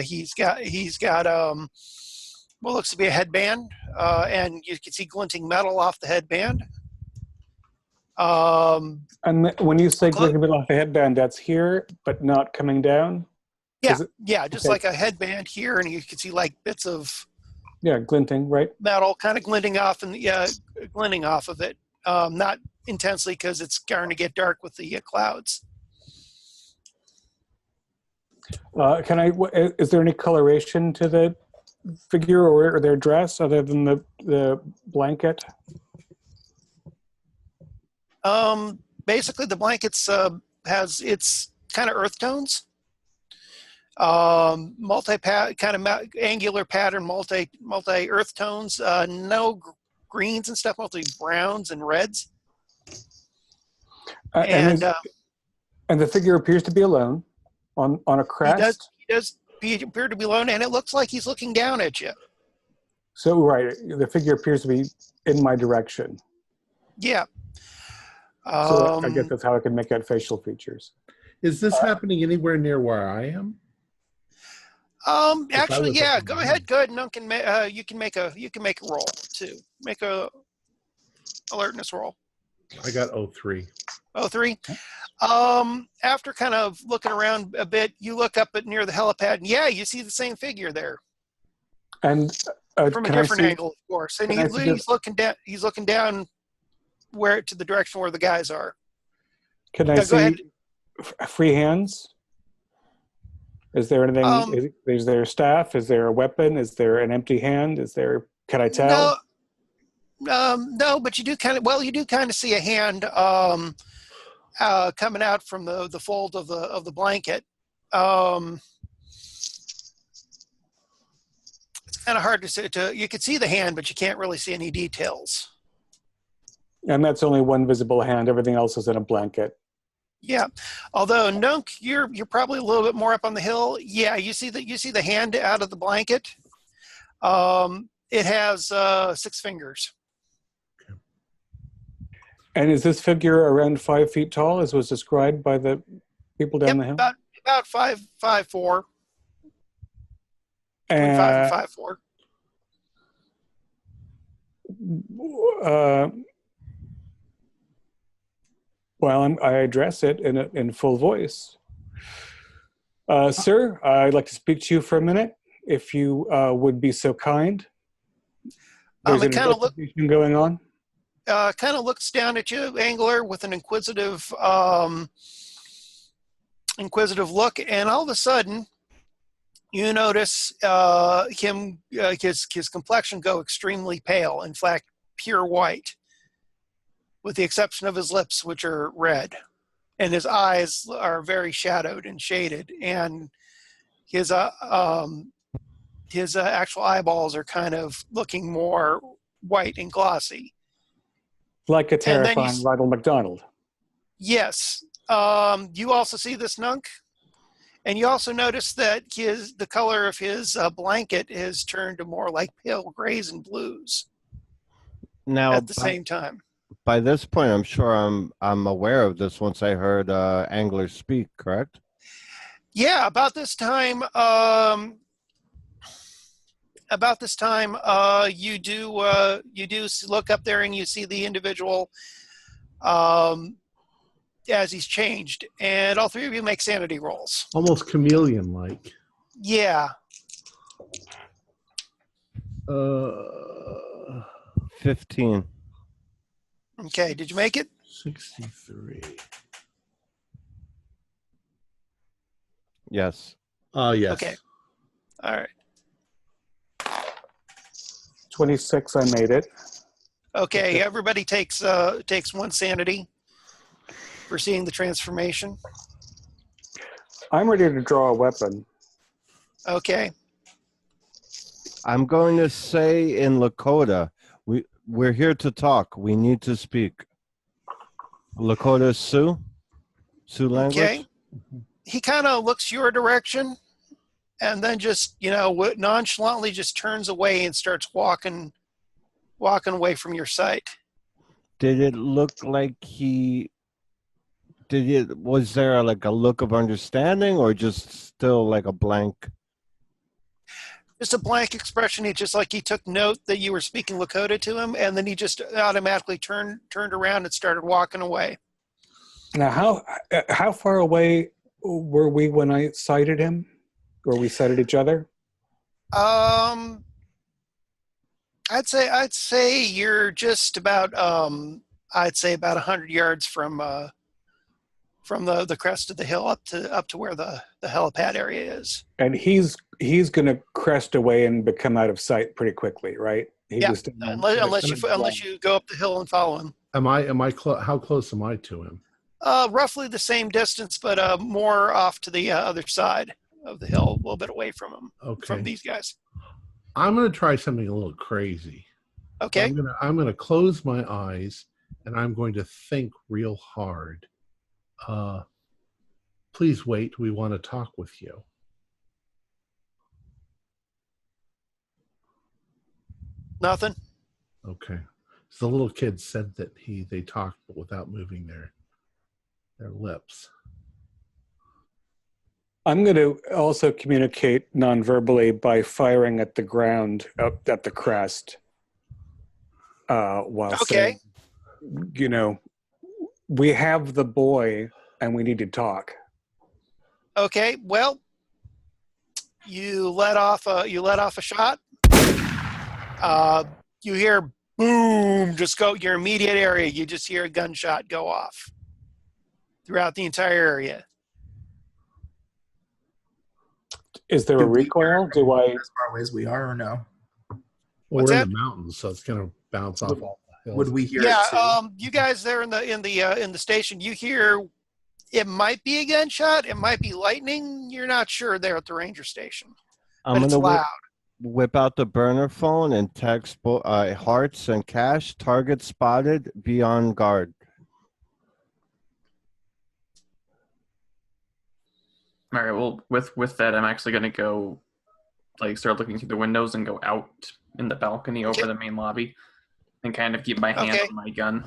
He's got what looks to be a headband, and you can see glinting metal off the headband. And when you say glinting metal off the headband, that's here, but not coming down? Yeah, just like a headband here, and you can see like bits of glinting, right? metal kind of glinting off and glinting off of it. Not intensely because it's starting to get dark with the clouds. Is there any coloration to the figure or their dress other than the blanket? Basically the blankets has its kind of earth tones. Angular pattern, multi earth tones, no greens and stuff, mostly browns and reds. And the figure appears to be alone on a crest. He does appear to be alone, and it looks like he's looking down at you. So, right, the figure appears to be in my direction. Yeah. So I guess that's how I can make out facial features. Is this happening anywhere near where I am? Actually, yeah. Go ahead. No, you can make a roll too. Make a alertness roll. I got 03. 03. After kind of looking around a bit, you look up at near the helipad, and you see the same figure there. And from a different angle, of course. And he's looking down. He's looking down to the direction where the guys are. Can I see free hands? Is there anything? Is there a staff? Is there a weapon? Is there an empty hand? Can I tell? No, but you do kind of see a hand coming out from the fold of the blanket. It's kind of hard to see. You can see the hand, but you can't really see any details. And that's only one visible hand. Everything else is in a blanket. Yeah, although Nunk, you're probably a little bit more up on the hill. Yeah, you see the hand out of the blanket. It has 6 fingers. And is this figure around 5 feet tall, as was described by the people down the hill? About 5'4". And 5 and 5'4". Well, I address it in full voice. Sir, I'd like to speak to you for a minute, if you would be so kind. There's an investigation going on. Kind of looks down at you, Angler, with an inquisitive look, and all of a sudden, you notice his complexion go extremely pale. In fact, pure white, with the exception of his lips, which are red, and his eyes are very shadowed and shaded, and his actual eyeballs are kind of looking more white and glossy. Like a terrifying Ronald McDonald. Yes. You also see this Nunk, and you also notice that the color of his blanket is turned to more like pale grays and blues. Now, at the same time. by this point, I'm sure I'm aware of this once I heard Angler speak. Correct? Yeah, about this time, you do look up there and you see the individual as he's changed, and all three of you make sanity rolls. Almost chameleon-like. Yeah. 15. Okay. Did you make it? 63. Yes. Yes. Okay. All right. 26, I made it. Okay. Everybody takes one sanity for seeing the transformation. I'm ready to draw a weapon. Okay. I'm going to say in Lakota, we're here to talk. We need to speak. Lakota Sioux language. Okay. He kind of looks your direction, and then just nonchalantly just turns away and starts walking away from your sight. Did it look like was there like a look of understanding or just still like a blank? Just a blank expression. He just like he took note that you were speaking Lakota to him, and then he just automatically turned around and started walking away. Now, how far away were we when I sighted him, or we sighted each other? I'd say you're just about 100 yards from the crest of the hill up to where the helipad area is. And he's going to crest away and become out of sight pretty quickly, right? Unless you go up the hill and follow him. How close am I to him? Roughly the same distance, but more off to the other side of the hill, a little bit away from him. Okay. From these guys. I'm going to try something a little crazy. Okay. I'm going to close my eyes and I'm going to think real hard. Please wait. We want to talk with you. Nothing. Okay. So the little kid said that they talked but without moving their lips. I'm going to also communicate non-verbally by firing at the ground up at the crest while saying, we have the boy and we need to talk. Okay. Well, you let off a shot. You hear boom, just go your immediate area. You just hear a gunshot go off throughout the entire area. Is there a recoil? As far away as we are, or no? Well, we're in the mountains, so it's going to bounce off all the hills. Would we hear? Yeah, it too? you guys there in the station, you hear it might be a gunshot, it might be lightning. You're not sure there at the ranger station. I'm it's gonna loud. Whip out the burner phone and text Hearts and Cash. Target spotted. Be on guard. All right. Well, with that, I'm actually going to go, start looking through the windows and go out in the balcony over the main lobby, and kind of keep my hand on my gun.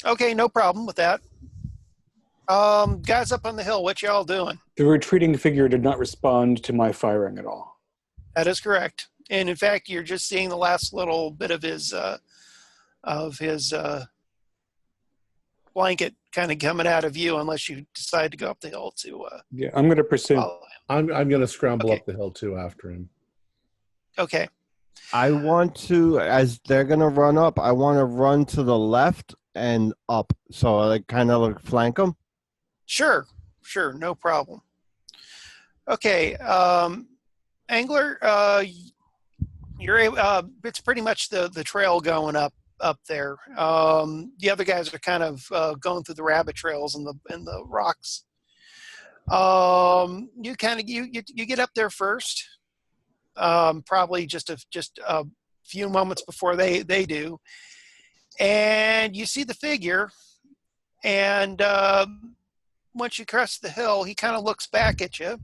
Okay, no problem with that. Guys up on the hill, what y'all doing? The retreating figure did not respond to my firing at all. That is correct. And in fact, you're just seeing the last little bit of his blanket kind of coming out of view, unless you decide to go up the hill to. Yeah, I'm going to pursue. I'm going to scramble up the hill too after him. Okay. I want to, as they're gonna run up, I want to run to the left and up, so I kind of flank them. Sure, no problem. Okay, Angler, you're it's pretty much the trail going up there. The other guys are kind of going through the rabbit trails and the rocks. You get up there first, probably just a few moments before they do, and you see the figure, and once you crest the hill, he kind of looks back at you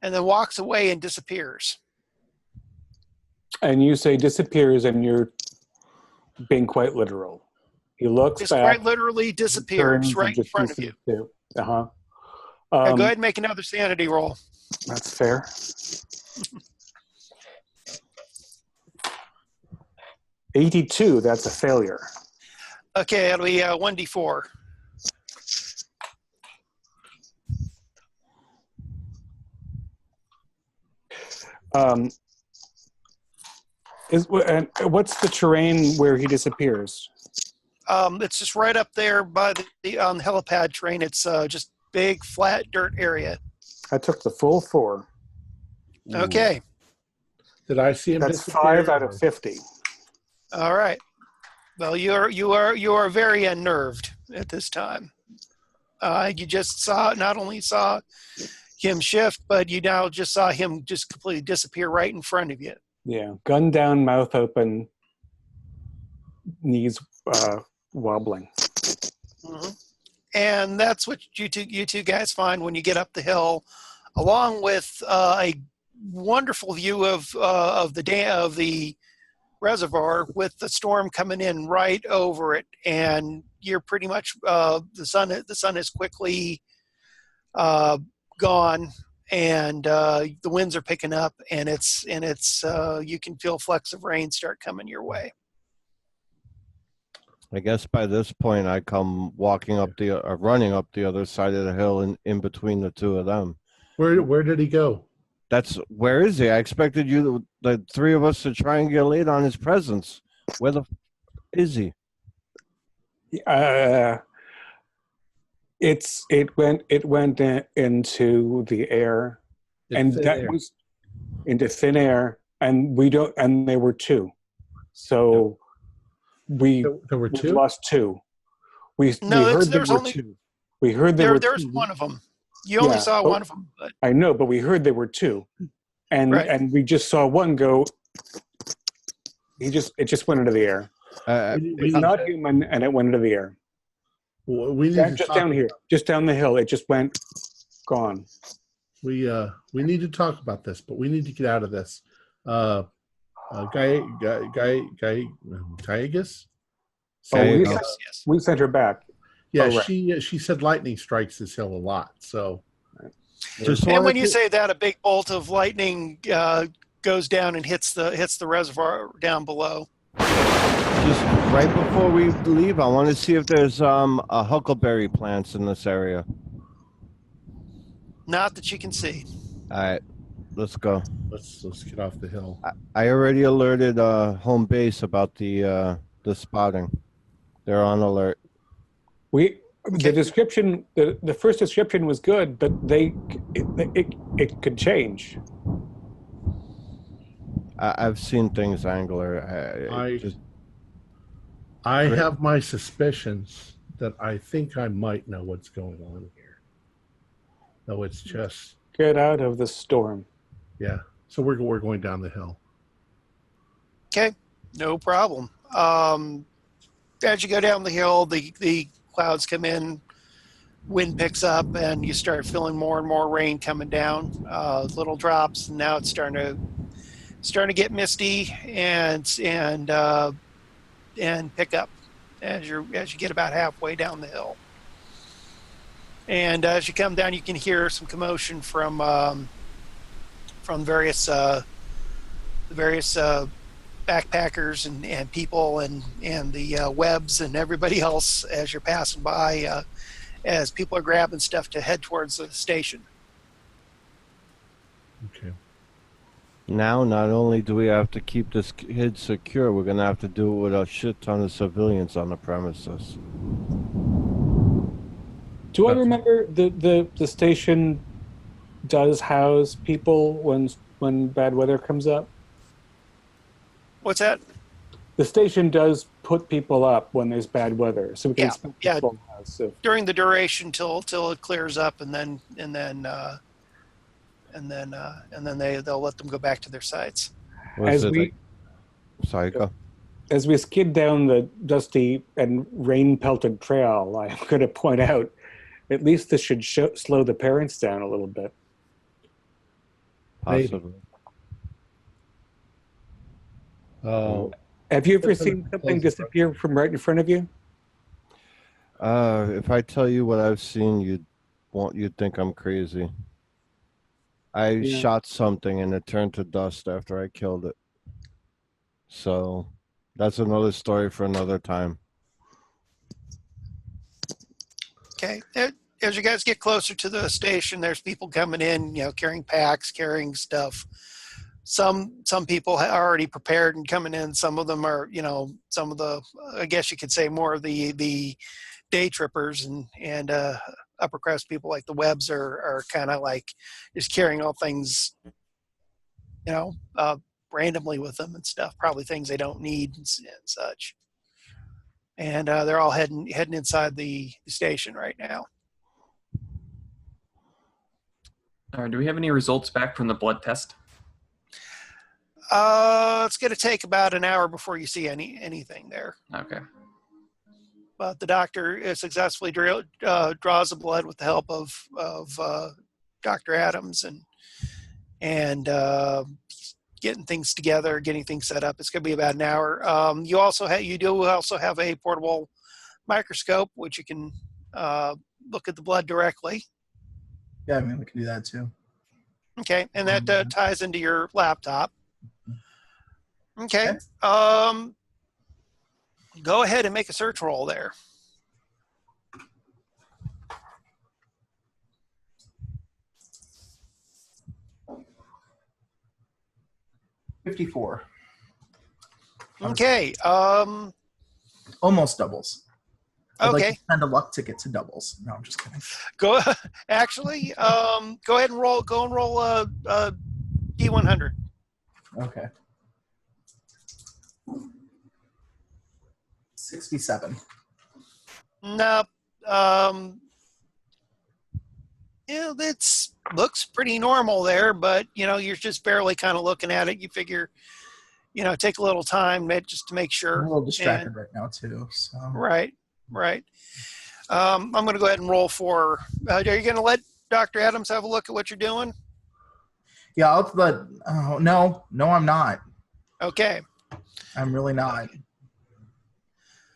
and then walks away and disappears. And you say disappears, and you're being quite literal. He looks Just back, quite literally disappears turns, right and in just front of you. Uh-huh. Now go ahead and make another sanity roll. That's fair. $82, that's a failure. Okay, it'll be 1d4. And what's the terrain where he disappears? It's just right up there by the on the helipad train. It's just big, flat dirt area. I took the full 4. Okay. Did I see him That's disappear? 5 out of 50. All right. Well, you are very unnerved at this time. You just not only saw him shift, but you now just saw him just completely disappear right in front of you. Yeah, gun down, mouth open, knees wobbling. Mm-hmm. And that's what you two guys find when you get up the hill, along with a wonderful view of the reservoir with the storm coming in right over it, and you're pretty much the sun is quickly gone, and the winds are picking up, and it's you can feel flecks of rain start coming your way. I guess by this point I come running up the other side of the hill and in between the two of them. Where did he go? Where is he? I expected the three of us to try and get laid on his presence. Where the is he? It went into the air, was into thin air, and there were 2. So there were 2? We lost 2. We heard there were 2. We heard there were 2. There's one of them. You only saw one of them. But. I know, but we heard there were 2, and we just saw one go. It just went into the air. It's not human, and it went into the air. Well, we need just down here, just down the hill. It just went gone. We need to talk about this, but we need to get out of this. Gaius? We sent her back. Yeah, she said lightning strikes this hill a lot. So, and when you say that, a big bolt of lightning goes down and hits the reservoir down below. Just right before we leave, I want to see if there's a huckleberry plants in this area. Not that you can see. All right, let's go. Let's get off the hill. I already alerted home base about the spotting. They're on alert. The description, the first description was good, but it could change. I've seen things angular. I have my suspicions that I think I might know what's going on here. No, it's just get out of the storm. Yeah. So we're going down the hill. Okay, no problem. As you go down the hill, the clouds come in, wind picks up, and you start feeling more and more rain coming down. Little drops, and now it's starting to get misty and pick up as you get about halfway down the hill. And as you come down, you can hear some commotion from various backpackers and people and the webs and everybody else as you're passing by, as people are grabbing stuff to head towards the station. Okay. Now, not only do we have to keep this kid secure, we're going to have to do it with a shit ton of civilians on the premises. Do I remember the station does house people when bad weather comes up? What's that? The station does put people up when there's bad weather, so we can expect people in the house. During the duration till it clears up, and then they'll let them go back to their sites. Sorry, go. As we skid down the dusty and rain-pelted trail, I'm going to point out, at least this should slow the parents down a little bit. Possibly. Have you ever seen something disappear from right in front of you? If I tell you what I've seen, you'd think I'm crazy. I shot something and it turned to dust after I killed it. So that's another story for another time. Okay. As you guys get closer to the station, there's people coming in, carrying packs, carrying stuff. Some people are already prepared and coming in. Some of them are, some of the, I guess you could say more of the day trippers and upper crust people like the Webbs are kind of like just carrying all things, randomly with them and stuff, probably things they don't need and such. And they're all heading inside the station right now. All right, do we have any results back from the blood test? It's going to take about an hour before you see anything there. Okay. But the doctor successfully draws the blood with the help of Dr. Adams and getting things together, getting things set up. It's going to be about an hour. You do also have a portable microscope, which you can look at the blood directly. Yeah, I mean, we can do that too. Okay, and that ties into your laptop. Okay. Go ahead and make a search roll there. $54. Okay. Almost doubles. I'd Okay. like to spend a luck ticket to doubles. No, I'm just kidding. Go ahead and roll. Go and roll a D100. Okay. 67. No. It looks pretty normal there, but you're just barely kind of looking at it. You figure, take a little time just to make sure. I'm a little distracted right now too. So. Right. I'm going to go ahead and roll for. Are you going to let Dr. Adams have a look at what you're doing? Yeah, I'll let. Oh, no, I'm not. Okay. I'm really not.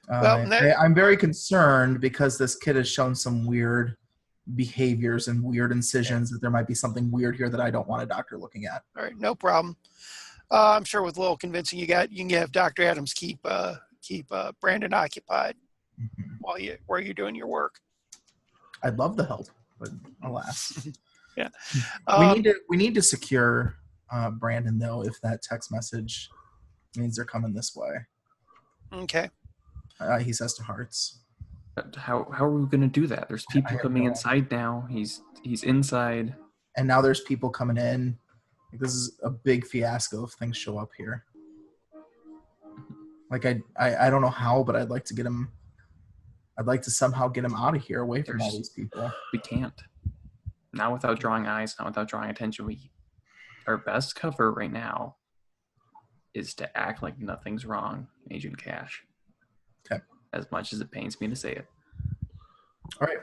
Well, I'm very concerned because this kid has shown some weird behaviors and weird incisions that there might be something weird here that I don't want a doctor looking at. All right, no problem. I'm sure with a little convincing you can have Dr. Adams keep Brandon occupied while you're doing your work. I'd love the help, but alas. Yeah. We need to secure Brandon though if that text message means they're coming this way. Okay. He says to Hearts. But how are we going to do that? There's people coming inside now. He's inside. And now there's people coming in. This is a big fiasco if things show up here. Like I don't know how, but I'd like to get him. I'd like to somehow get him out of here, away from all these people. We can't. Not without drawing eyes, not without drawing attention. Our best cover right now is to act like nothing's wrong, Agent Cash. Okay. As much as it pains me to say it. All right.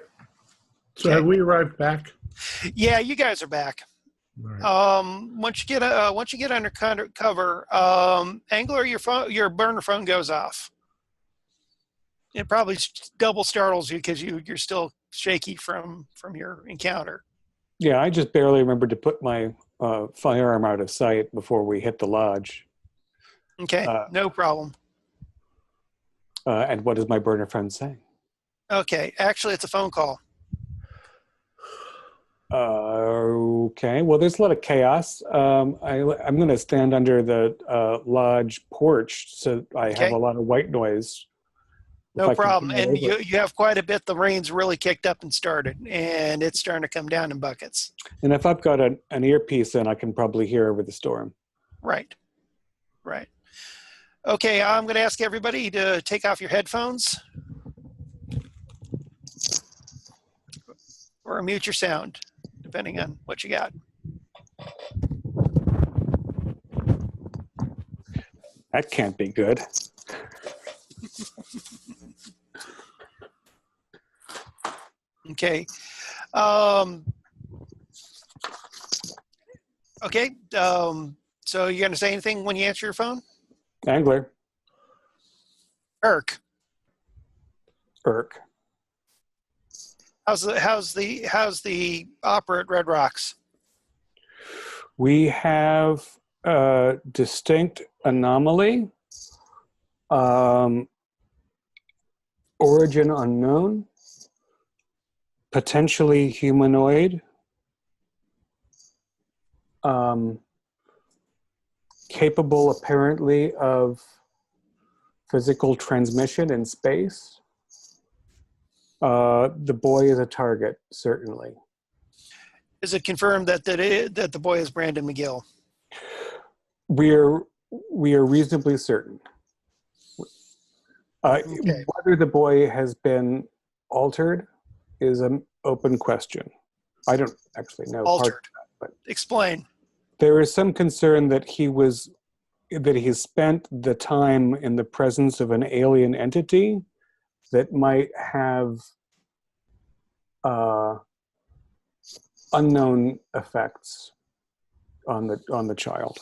So have we arrived back? Yeah, you guys are back. Right. Once you get under cover, Angler, your burner phone goes off. It probably double startles you because you're still shaky from your encounter. Yeah, I just barely remembered to put my firearm out of sight before we hit the lodge. Okay, no problem. And what does my burner phone say? Okay, actually, it's a phone call. Okay, well, there's a lot of chaos. I'm going to stand under the lodge porch so I have a lot of white noise. No problem. And you have quite a bit. The rain's really kicked up and started, and it's starting to come down in buckets. And if I've got an earpiece in, I can probably hear over the storm. Right. Okay, I'm going to ask everybody to take off your headphones or mute your sound, depending on what you got. That can't be good. Okay. Okay. So you're going to say anything when you answer your phone? Angler. Irk. Irk. How's the opera at Red Rocks? We have a distinct anomaly. Origin unknown. Potentially humanoid. Capable apparently of physical transmission in space. The boy is a target, certainly. Is it confirmed that the boy is Brandon McGill? We are reasonably certain. Okay. Whether the boy has been altered is an open question. I don't actually know. Altered. But explain. There is some concern that he spent the time in the presence of an alien entity that might have unknown effects on the child.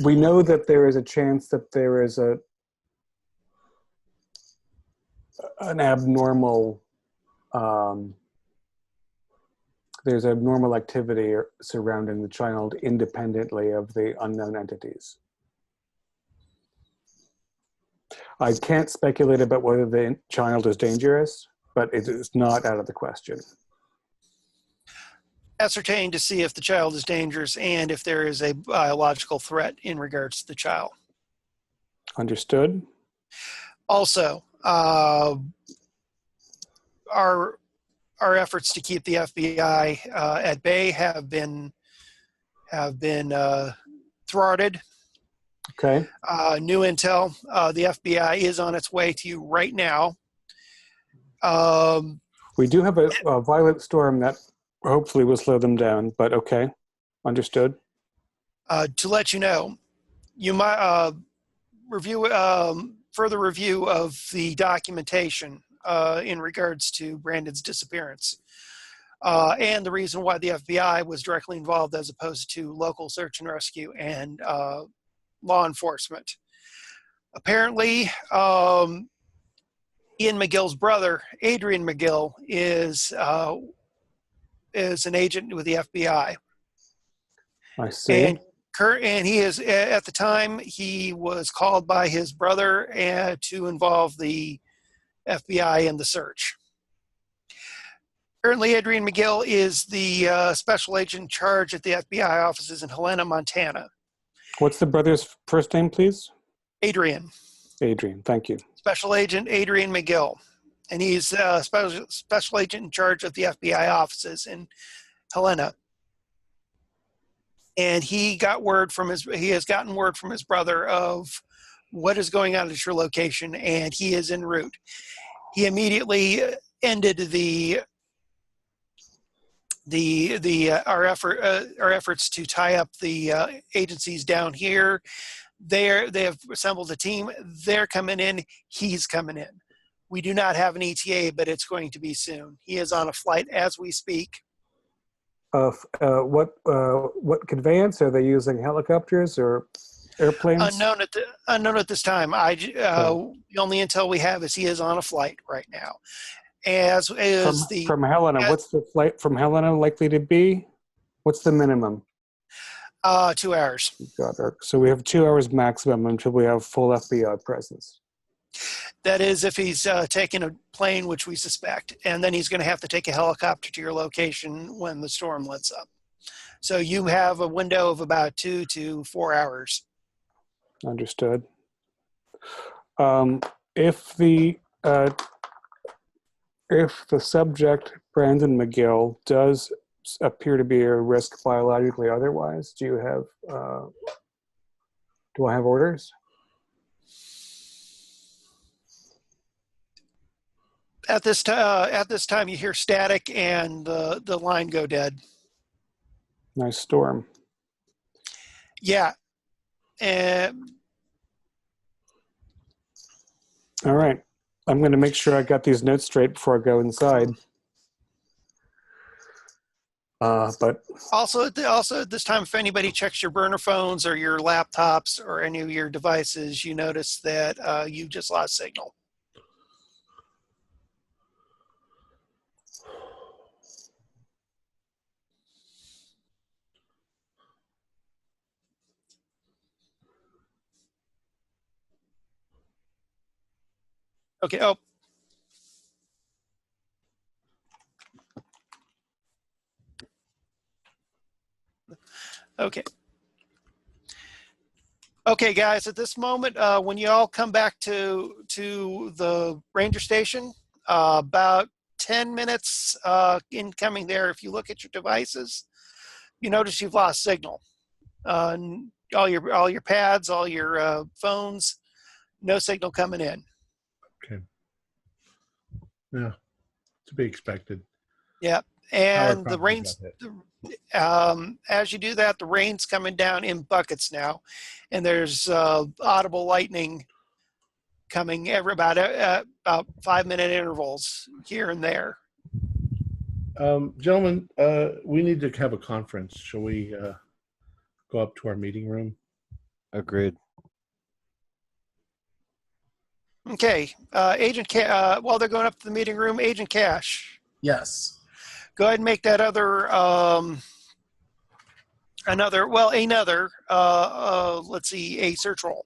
We know that there is a chance that there is an abnormal there's abnormal activity surrounding the child independently of the unknown entities. I can't speculate about whether the child is dangerous, but it is not out of the question. Ascertain to see if the child is dangerous and if there is a biological threat in regards to the child. Understood. Also, our efforts to keep the FBI at bay have been thwarted. Okay. New intel: the FBI is on its way to you right now. We do have a violent storm that hopefully will slow them down, but okay, understood. To let you know, you might further review of the documentation in regards to Brandon's disappearance, and the reason why the FBI was directly involved as opposed to local search and rescue and law enforcement. Apparently, Ian McGill's brother, Adrian McGill, is an agent with the FBI. I see. And he is, at the time, he was called by his brother to involve the FBI in the search. Currently, Adrian McGill is the special agent in charge at the FBI offices in Helena, Montana. What's the brother's first name, please? Adrian. Adrian, thank you. Special Agent Adrian McGill. And he's special agent in charge of the FBI offices in Helena. And he has gotten word from his brother of what is going on at your location, and he is en route. He immediately ended our efforts to tie up the agencies down here. They have assembled a team. They're coming in. He's coming in. We do not have an ETA, but it's going to be soon. He is on a flight as we speak. What conveyance? Are they using helicopters or airplanes? Unknown at this time. The only intel we have is he is on a flight right now. From Helena, what's the flight from Helena likely to be? What's the minimum? 2 hours. So we have 2 hours maximum until we have full FBI presence. That is if he's taking a plane, which we suspect, and then he's going to have to take a helicopter to your location when the storm lets up. So you have a window of about 2 to 4 hours. Understood. If the subject, Brandon McGill, does appear to be a risk biologically otherwise, do I have orders? At this time, you hear static and the line go dead. Nice storm. Yeah. All right. I'm going to make sure I got these notes straight before I go inside. But also at this time, if anybody checks your burner phones or your laptops or any of your devices, you notice that you just lost signal. Okay. Oh. Okay. Okay, guys. At this moment, when you all come back to the ranger station, about 10 minutes incoming there. If you look at your devices, you notice you've lost signal. All your pads, all your phones, no signal coming in. Okay. Yeah, to be expected. Yeah, and the rain's as you do that, the rain's coming down in buckets now, and there's audible lightning coming every about 5-minute intervals here and there. Gentlemen, we need to have a conference. Shall we go up to our meeting room? Agreed. Okay, Agent while they're going up to the meeting room, Agent Cash. Yes. Go ahead and make that other let's see, a search roll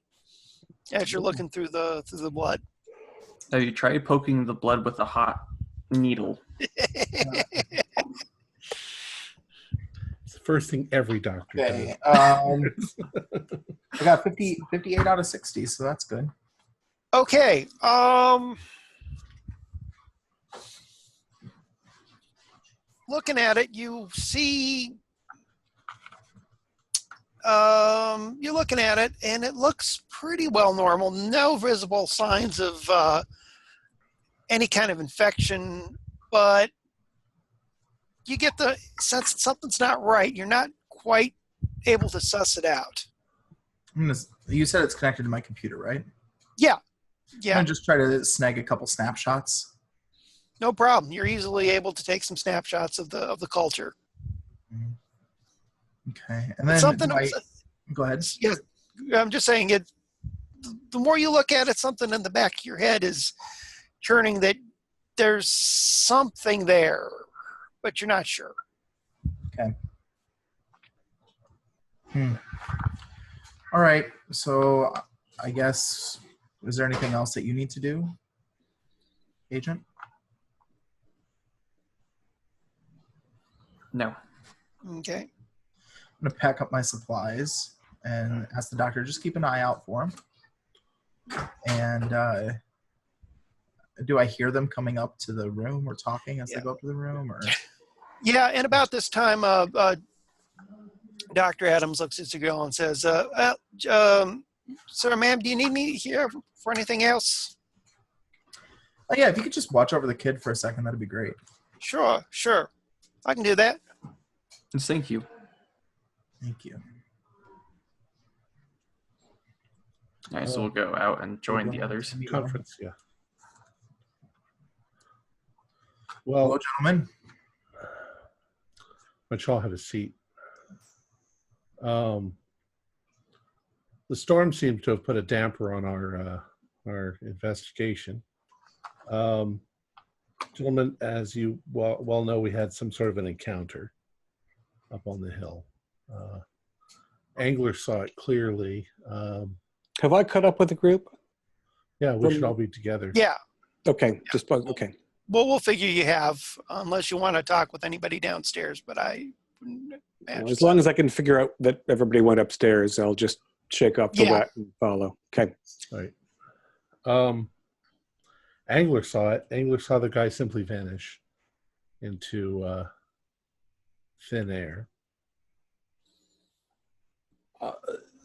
as you're looking through the blood. Have you tried poking the blood with a hot needle? It's the first thing every doctor Okay. does. I got 58 out of 60, so that's good. Okay. Looking at it, you see. You're looking at it, and it looks pretty well normal. No visible signs of any kind of infection, but you get the sense that something's not right. You're not quite able to suss it out. You said it's connected to my computer, right? Yeah. I'm Yeah. gonna just try to snag a couple snapshots. No problem. You're easily able to take some snapshots of the culture. Okay, and then Something. go ahead. Yeah, I'm just saying it. The more you look at it, something in the back of your head is churning that there's something there, but you're not sure. Okay. All right. So I guess, is there anything else that you need to do, Agent? No. Okay. I'm going to pack up my supplies and ask the doctor, just keep an eye out for him. And do I hear them coming up to the room or talking as they go up to the room? Or Yeah, and about this time, Dr. Adams looks at the girl and says, "Sir, ma'am, do you need me here for anything else?" Oh, yeah, if you could just watch over the kid for a second, that'd be great. Sure. I can do that. Thank you. Thank you. All right, so we'll go out and join the others. Conference, yeah. Well, hello, gentlemen. let's all have a seat. The storm seems to have put a damper on our investigation. Gentlemen, as you well know, we had some sort of an encounter up on the hill. Angler saw it clearly. Have I caught up with the group? Yeah, we should all be together. Yeah. Okay, just okay. Well, we'll figure you have, unless you want to talk with anybody downstairs. But As long as I can figure out that everybody went upstairs, I'll just shake off the wet and follow. Okay. All right. Angler saw it. Angler saw the guy simply vanish into thin air.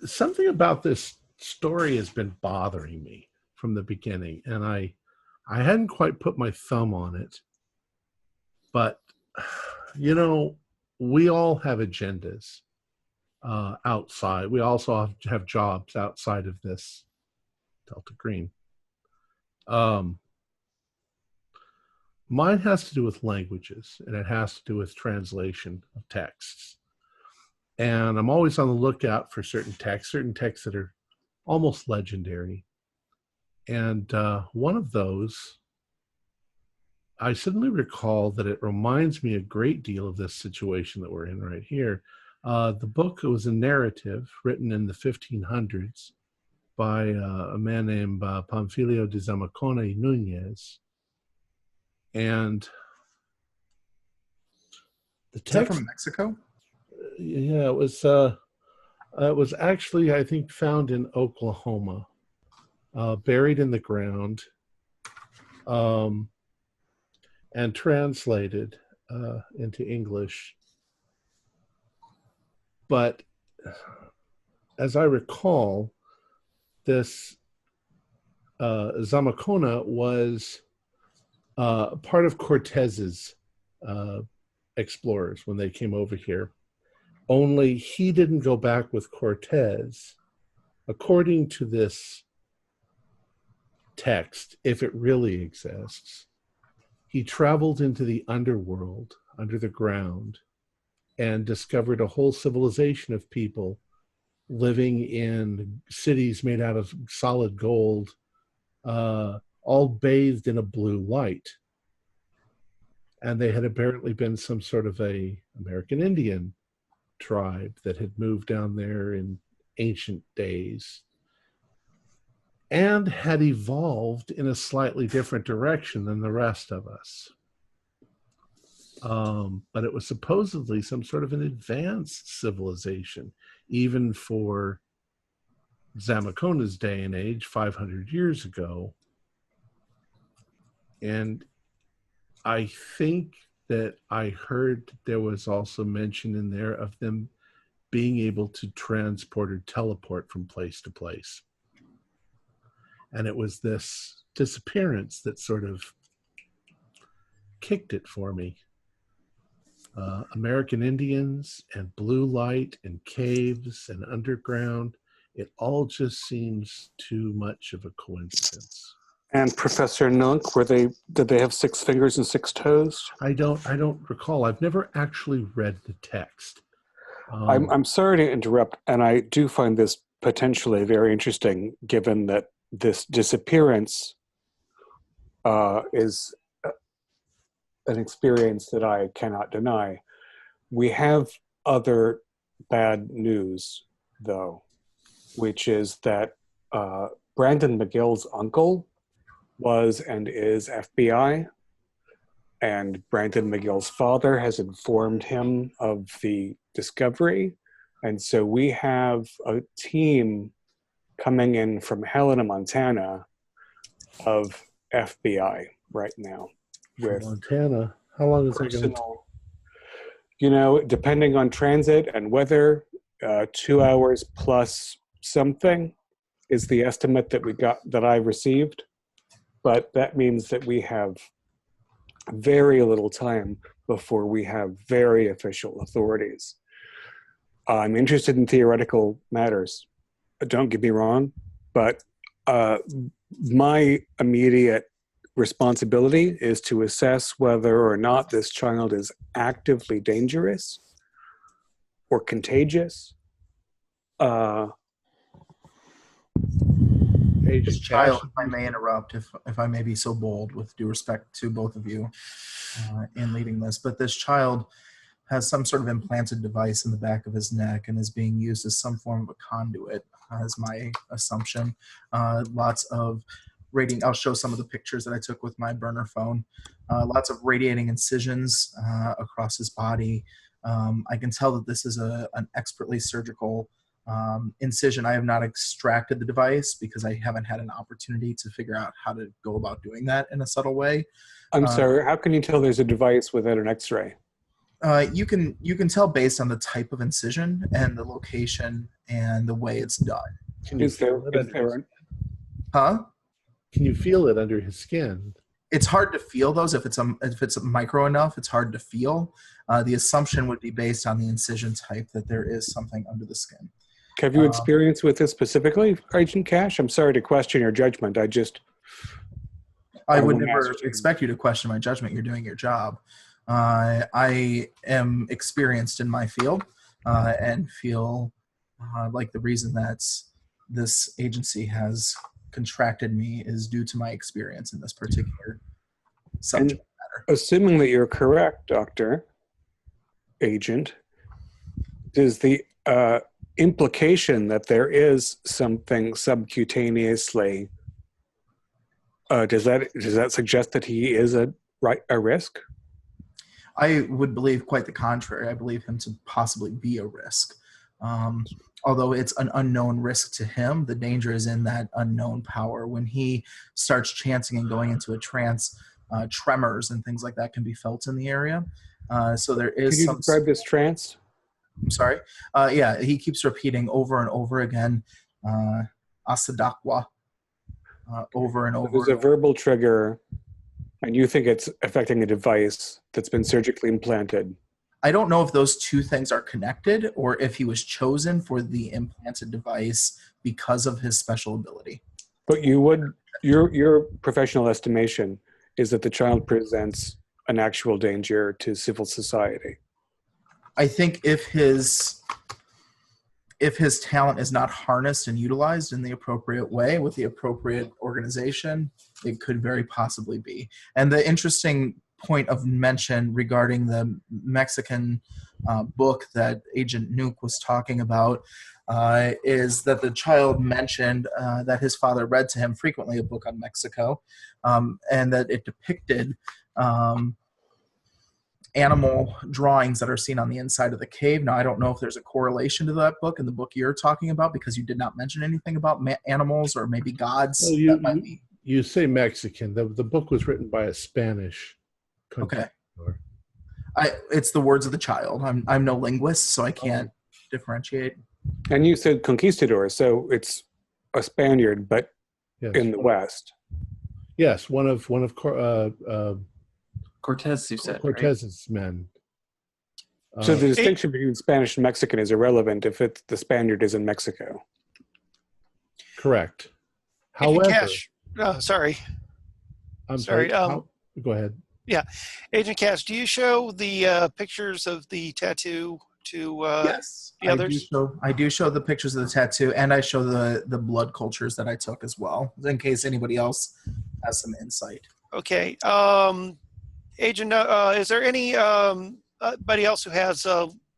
Something about this story has been bothering me from the beginning, and I hadn't quite put my thumb on it. But, we all have agendas outside. We also have jobs outside of this Delta Green. Mine has to do with languages, and it has to do with translation of texts. And I'm always on the lookout for certain texts that are almost legendary. And one of those, I suddenly recall that it reminds me a great deal of this situation that we're in right here. The book was a narrative written in the 1500s by a man named Pamphilio de Zamacona y Núñez. And the text... Is that from Mexico? Yeah, it was actually, I think, found in Oklahoma, buried in the ground, and translated into English. But as I recall, this Zamacona was part of Cortez's explorers when they came over here. Only he didn't go back with Cortez. According to this text, if it really exists, he traveled into the underworld, under the ground, and discovered a whole civilization of people living in cities made out of solid gold, all bathed in a blue light. And they had apparently been some sort of a American Indian tribe that had moved down there in ancient days and had evolved in a slightly different direction than the rest of us. But it was supposedly some sort of an advanced civilization, even for Zamacona's day and age, 500 years ago. And I think that I heard there was also mention in there of them being able to transport or teleport from place to place. And it was this disappearance that sort of kicked it for me. American Indians and blue light and caves and underground, it all just seems too much of a coincidence. And Professor Nunk, did they have 6 fingers and 6 toes? I don't recall. I've never actually read the text. I'm sorry to interrupt, and I do find this potentially very interesting, given that this disappearance is an experience that I cannot deny. We have other bad news, though, which is that Brandon McGill's uncle was and is FBI, and Brandon McGill's father has informed him of the discovery, and so we have a team coming in from Helena, Montana, of FBI right now. With Montana, how long is that going to take? You know, depending on transit and weather, 2 hours plus something is the estimate that I received. But that means that we have very little time before we have very official authorities. I'm interested in theoretical matters. Don't get me wrong, but my immediate responsibility is to assess whether or not this child is actively dangerous or contagious. This child, if I may interrupt, if I may be so bold, with due respect to both of you in leading this, but this child has some sort of implanted device in the back of his neck and is being used as some form of a conduit, is my assumption. Lots of radiating, I'll show some of the pictures that I took with my burner phone. Lots of radiating incisions across his body. I can tell that this is an expertly surgical incision. I have not extracted the device because I haven't had an opportunity to figure out how to go about doing that in a subtle way. I'm sorry, how can you tell there's a device without an x-ray? You can tell based on the type of incision and the location and the way it's done. Can you feel it under his skin? It's hard to feel those. If it's micro enough, it's hard to feel. The assumption would be based on the incision type that there is something under the skin. Have you experienced with this specifically, Agent Cash? I'm sorry to question your judgment. I would never expect you to question my judgment. You're doing your job. I am experienced in my field and feel like the reason that this agency has contracted me is due to my experience in this particular subject matter. Assuming that you're correct, Dr. Agent, is the implication that there is something subcutaneously, does that suggest that he is a risk? I would believe quite the contrary. I believe him to possibly be a risk. Although it's an unknown risk to him, the danger is in that unknown power. When he starts chanting and going into a trance, tremors and things like that can be felt in the area. So there is. Can you describe this trance? I'm sorry. Yeah, he keeps repeating over and over again, Asadakwa, over and over. There's a verbal trigger, and you think it's affecting a device that's been surgically implanted. I don't know if those two things are connected or if he was chosen for the implanted device because of his special ability. But your professional estimation is that the child presents an actual danger to civil society. I think if his talent is not harnessed and utilized in the appropriate way with the appropriate organization, it could very possibly be. And the interesting point of mention regarding the Mexican book that Agent Nuke was talking about is that the child mentioned that his father read to him frequently a book on Mexico, and that it depicted animal drawings that are seen on the inside of the cave. Now, I don't know if there's a correlation to that book and the book you're talking about because you did not mention anything about animals or maybe gods. Well, you say Mexican. The book was written by a Spanish country. Okay. It's the words of the child. I'm no linguist, so I can't differentiate. And you said conquistador, so it's a Spaniard, but in the West. Yes, one of Cortez, you said. Cortez's men. So the distinction between Spanish and Mexican is irrelevant if the Spaniard is in Mexico. Correct. However, sorry. I'm sorry. Go ahead. Yeah, Agent Cash, do you show the pictures of the tattoo to yes, the others? I do show the pictures of the tattoo, and I show the blood cultures that I took as well, in case anybody else has some insight. Okay. Agent, is there anybody else who has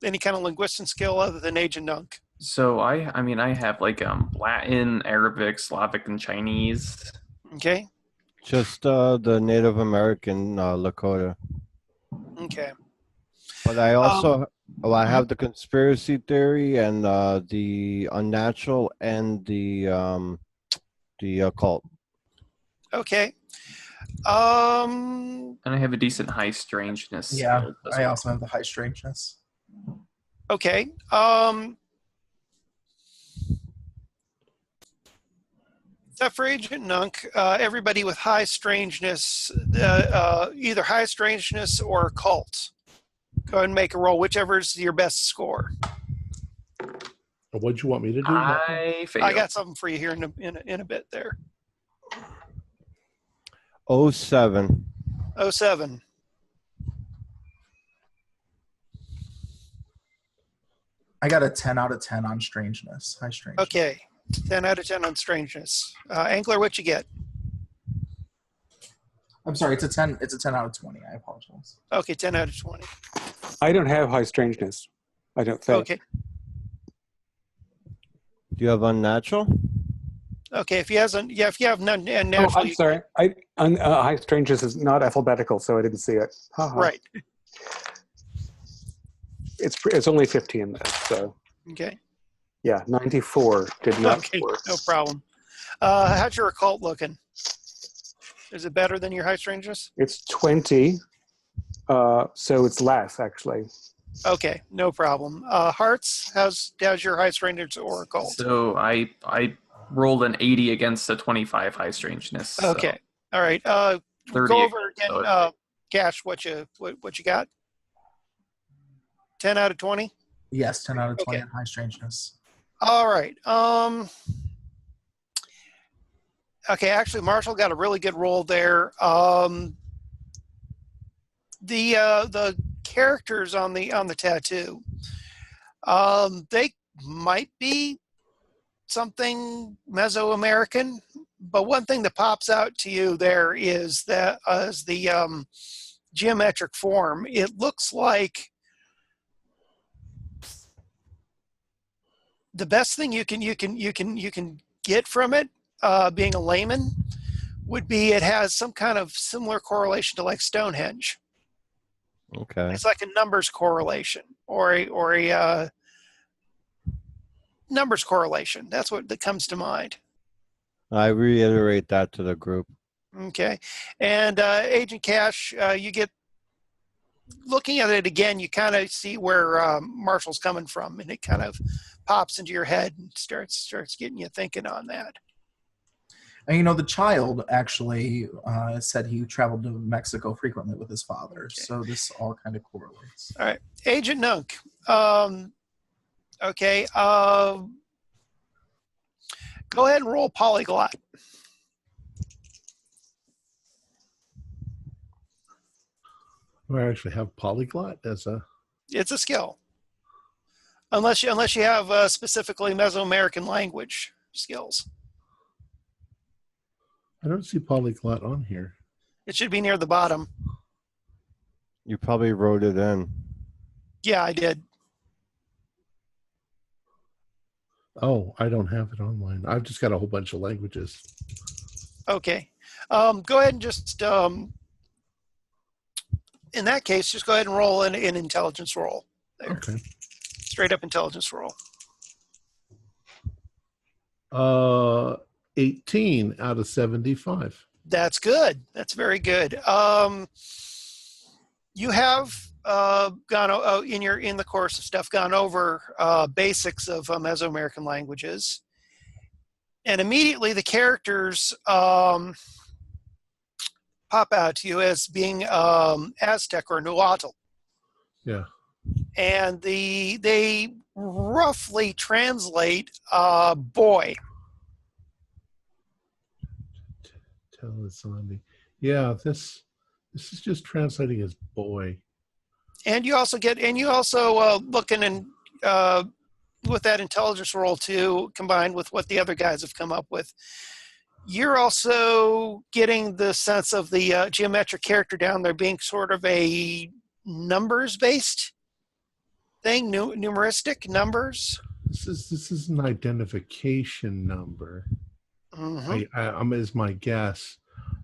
any kind of linguistic skill other than Agent Nunk? So I have like Latin, Arabic, Slavic, and Chinese. Okay. Just the Native American Lakota. Okay. But I also I have the conspiracy theory and the unnatural and the occult. Okay. And I have a decent high strangeness. Yeah, I also have the high strangeness. Okay. Except for Agent Nunk, everybody with high strangeness, either high strangeness or occult. Go ahead and make a roll, whichever is your best score. What'd you want me to do? I got something for you here in a bit there. 07. 07. I got a 10 out of 10 on strangeness. High strangeness. Okay. 10 out of 10 on strangeness. Angler, what you get? I'm sorry, it's a 10 out of 20. I apologize. Okay, 10 out of 20. I don't have high strangeness. I don't think. Okay. Do you have unnatural? Okay, if you have none natural. Oh, I'm sorry. High strangeness is not alphabetical, so I didn't see it. Right. It's only 15 then, so. Okay. Yeah, 94 did not work. No problem. How's your occult looking? Is it better than your high strangeness? It's 20, so it's less actually. Okay, no problem. Hearts, how's your high strangeness or occult? So I rolled an 80 against a 25 high strangeness. So okay, all right. 30 go over again, Cash. What you got? 10 out of 20. Yes, 10 out of 20 on high strangeness. All right. Okay, actually, Marshall got a really good roll there. The characters on the tattoo, they might be something Mesoamerican, but one thing that pops out to you there is that as the geometric form, it looks like the best thing you can get from it, being a layman, would be it has some kind of similar correlation to like Stonehenge. Okay. It's like a numbers correlation or a numbers correlation. That's what that comes to mind. I reiterate that to the group. Okay. And Agent Cash, you get looking at it again, you kind of see where Marshall's coming from, and it kind of pops into your head and starts getting you thinking on that. And the child actually said he traveled to Mexico frequently with his father, so this all kind of correlates. All right, Agent Nunk. Okay. Go ahead and roll polyglot. Do I actually have polyglot as a? It's a skill. Unless you have specifically Mesoamerican language skills. I don't see polyglot on here. It should be near the bottom. You probably wrote it in. Yeah, I did. Oh, I don't have it online. I've just got a whole bunch of languages. Okay. Go ahead and just, in that case, just go ahead and roll an intelligence roll. There. Okay. Straight up intelligence roll. 18 out of 75. That's good. That's very good. You have gone in the course of stuff gone over basics of Mesoamerican languages, and immediately the characters pop out to you as being Aztec or Nahuatl. Yeah. And they roughly translate boy. Tell the zombie. Yeah, this is just translating as boy. And you also looking and with that intelligence roll too, combined with what the other guys have come up with, you're also getting the sense of the geometric character down there being sort of a numbers-based thing, numeristic numbers. This is an identification number. Mm-hmm. Is my guess.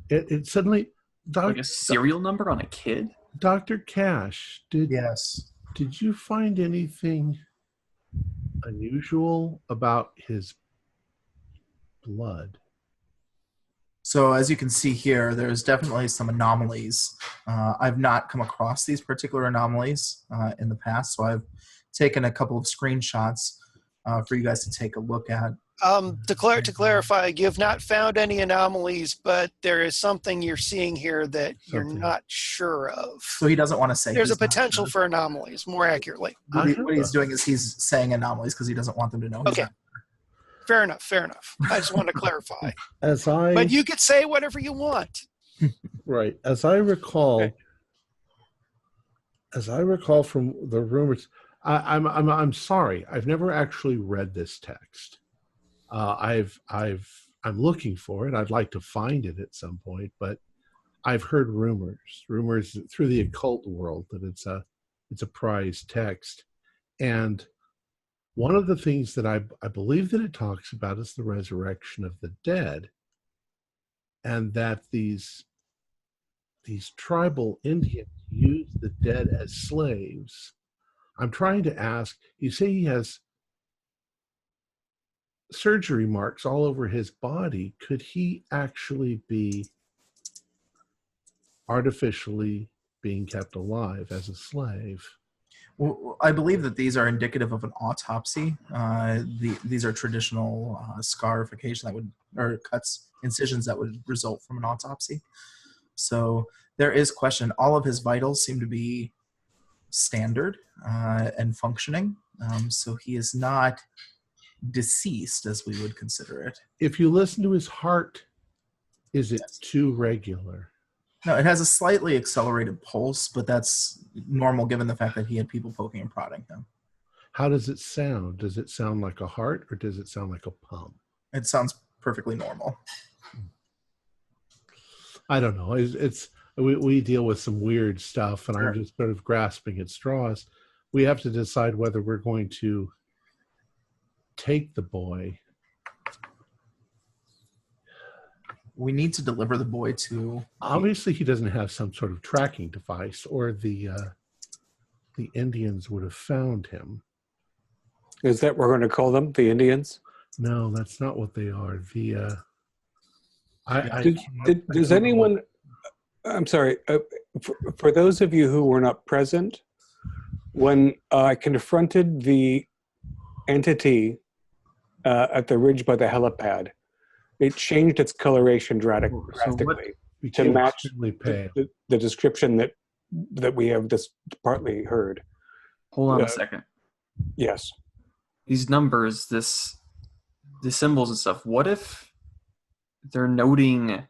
It suddenly like a serial number on a kid. Dr. Cash, did you find anything unusual about his blood? So as you can see here, there's definitely some anomalies. I've not come across these particular anomalies in the past, so I've taken a couple of screenshots for you guys to take a look at. To clarify, you've not found any anomalies, but there is something you're seeing here that you're not sure of. So he doesn't want to say. There's a potential for anomalies, more accurately. What he's doing is he's saying anomalies because he doesn't want them to know. Okay. Fair enough. I just wanted to clarify. But you could say whatever you want. Right. As I recall from the rumors, I'm sorry. I've never actually read this text. I'm looking for it. I'd like to find it at some point, but I've heard rumors through the occult world that it's a prized text. And one of the things that I believe that it talks about is the resurrection of the dead, and that these tribal Indians use the dead as slaves. I'm trying to ask, you say he has surgery marks all over his body. Could he actually be artificially being kept alive as a slave? Well, I believe that these are indicative of an autopsy. These are traditional scarification incisions that would result from an autopsy. So there is question. All of his vitals seem to be standard and functioning. So he is not deceased as we would consider it. If you listen to his heart Is it too regular? No, it has a slightly accelerated pulse, but that's normal given the fact that he had people poking and prodding him. How does it sound? Does it sound like a heart or does it sound like a pump? It sounds perfectly normal. I don't know. We deal with some weird stuff, and I'm just sort of grasping at straws. We have to decide whether we're going to take the boy. We need to deliver the boy to... Obviously, he doesn't have some sort of tracking device, or the Indians would have found him. Is that what we're going to call them, the Indians? No, that's not what they are. Does anyone... I'm sorry. For those of you who were not present, when I confronted the entity at the ridge by the helipad, it changed its coloration drastically to match the description that we have just partly heard. Hold on a second. Yes. These numbers, the symbols and stuff, what if they're noting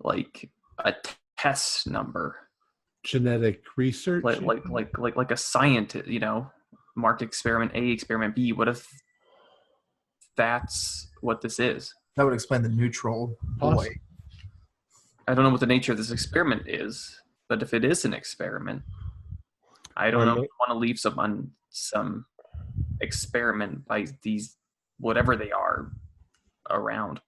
like a test number? Genetic research? Like a scientist, marked experiment A, experiment B. What if that's what this is? That would explain the neutral boy. I don't know what the nature of this experiment is, but if it is an experiment, I don't know if I want to leave some experiment by these, whatever they are, around.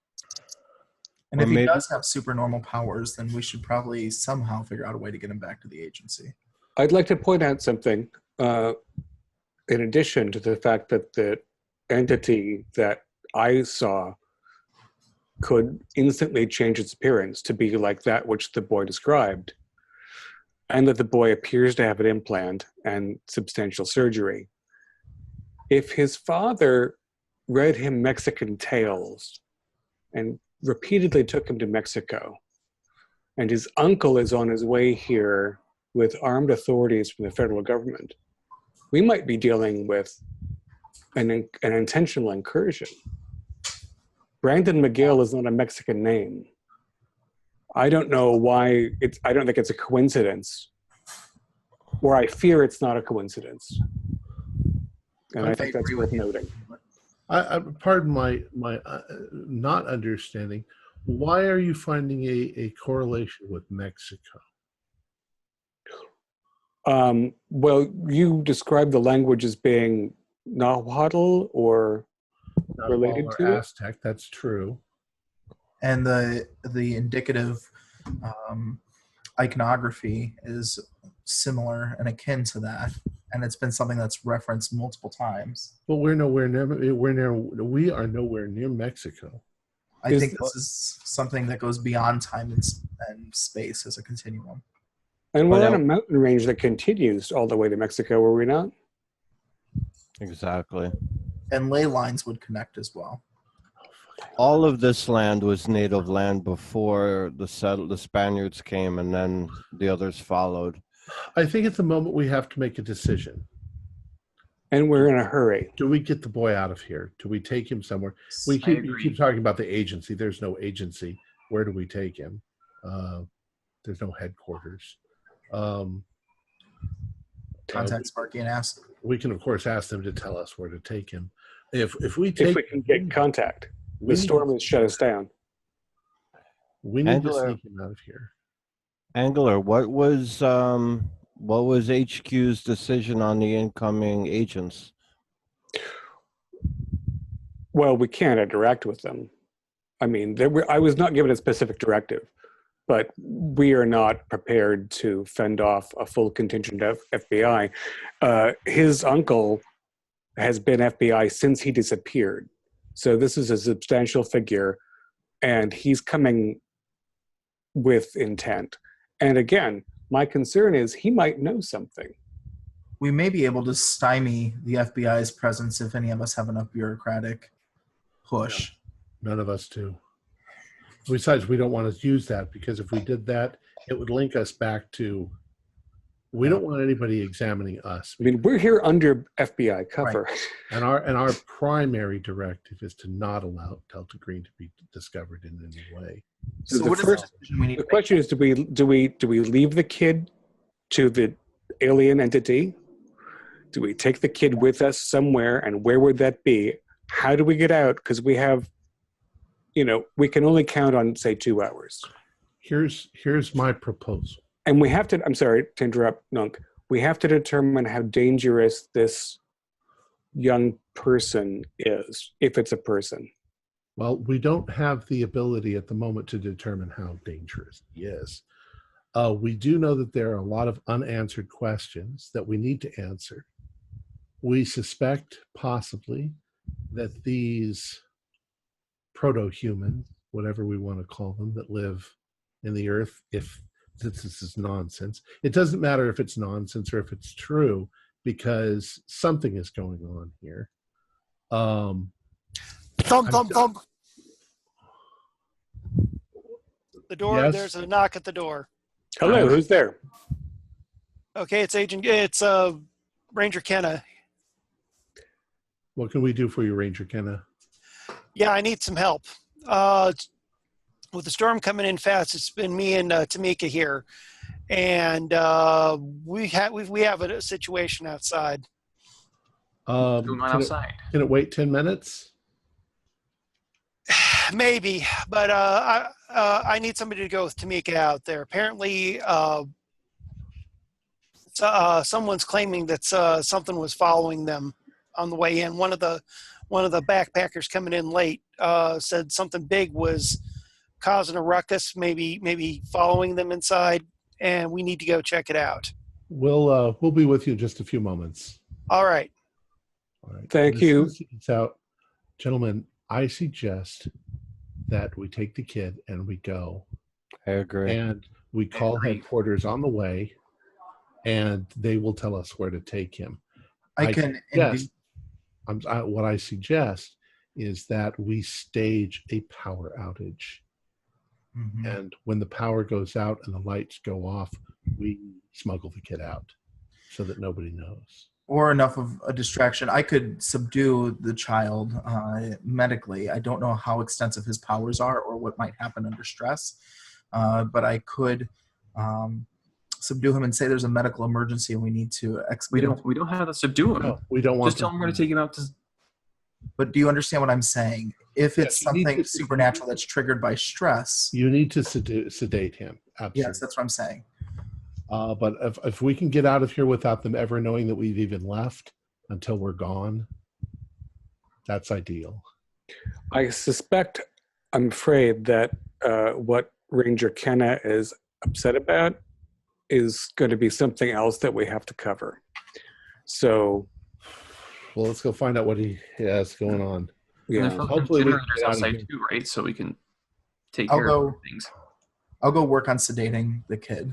And if he does have supernormal powers, then we should probably somehow figure out a way to get him back to the agency. I'd like to point out something, in addition to the fact that the entity that I saw could instantly change its appearance to be like that which the boy described, and that the boy appears to have an implant and substantial surgery. If his father read him Mexican tales and repeatedly took him to Mexico, and his uncle is on his way here with armed authorities from the federal government, we might be dealing with an intentional incursion. Brandon McGill is not a Mexican name. I don't know why I don't think it's a coincidence, or I fear it's not a coincidence. And I think that's worth noting. Pardon my not understanding. Why are you finding a correlation with Mexico? Well, you described the language as being Nahuatl or related to Aztec. That's true. And the indicative iconography is similar and akin to that, and it's been something that's referenced multiple times. But we are nowhere near Mexico. I think this is something that goes beyond time and space as a continuum. And we're on a mountain range that continues all the way to Mexico, were we not? Exactly. And ley lines would connect as well. All of this land was native land before the Spaniards came, and then the others followed. I think at the moment we have to make a decision. And we're in a hurry. Do we get the boy out of here? Do we take him somewhere? You keep talking about the agency. There's no agency. Where do we take him? There's no headquarters. Contact Sparky and ask. We can, of course, ask them to tell us where to take him. If we can get contact. The storm has shut us down. We need to sneak him out of here. Angler, what was HQ's decision on the incoming agents? Well, we can't interact with them. I mean, I was not given a specific directive, but we are not prepared to fend off a full contingent of FBI. His uncle has been FBI since he disappeared. So this is a substantial figure, and he's coming with intent. And again, my concern is he might know something. We may be able to stymie the FBI's presence if any of us have enough bureaucratic push. No, none of us do. Besides, we don't want to use that, because if we did that, it would link us back to, we don't want anybody examining us. I mean, we're here under FBI cover. Right. And our primary directive is to not allow Delta Green to be discovered in any way. So what is the decision we need the to make? question is, do we leave the kid to the alien entity? Do we take the kid with us somewhere, and where would that be? How do we get out? Because we have, we can only count on, say, 2 hours. Here's my proposal. And we have to, I'm sorry to interrupt, Nunk. We have to determine how dangerous this young person is, if it's a person. Well, we don't have the ability at the moment to determine how dangerous he is. We do know that there are a lot of unanswered questions that we need to answer. We suspect possibly that these proto-humans, whatever we want to call them, that live in the earth, if this is nonsense, it doesn't matter if it's nonsense or if it's true, because something is going on here. Thump, thump, thump. The door, Yes? There's a knock at the door. Hello, who's there? Okay, it's Ranger Kenna. What can we do for you, Ranger Kenna? Yeah, I need some help. With the storm coming in fast, it's been me and Tamika here, and we have a situation outside. Going on outside. Can it wait 10 minutes? Maybe, but I need somebody to go with Tamika out there. Apparently, someone's claiming that something was following them on the way in. One of the backpackers coming in late said something big was causing a ruckus, maybe following them inside, and we need to go check it out. We'll be with you in just a few moments. All right. All right. Thank you. It's out. Gentlemen, I suggest that we take the kid and we go. I agree. And we call headquarters on the way, and they will tell us where to take him. What I suggest is that we stage a power outage. Mm-hmm. And when the power goes out and the lights go off, we smuggle the kid out so that nobody knows. Or enough of a distraction. I could subdue the child medically. I don't know how extensive his powers are or what might happen under stress, but I could subdue him and say there's a medical emergency and we need to expedite. We don't have to subdue him. No, we don't want. Just tell him we're going to take him out to. But do you understand what I'm saying? If it's Yes, something supernatural that's triggered by stress, You need to sedate him. Absolutely. yes, that's what I'm saying. But if we can get out of here without them ever knowing that we've even left until we're gone, that's ideal. I'm afraid that what Ranger Kenna is upset about is going to be something else that we have to cover. So, well, let's go find out what he has going on. yeah. Hopefully we can there's get out of outside here. too, right? So we can take I'll care go- of things. I'll go work on sedating the kid.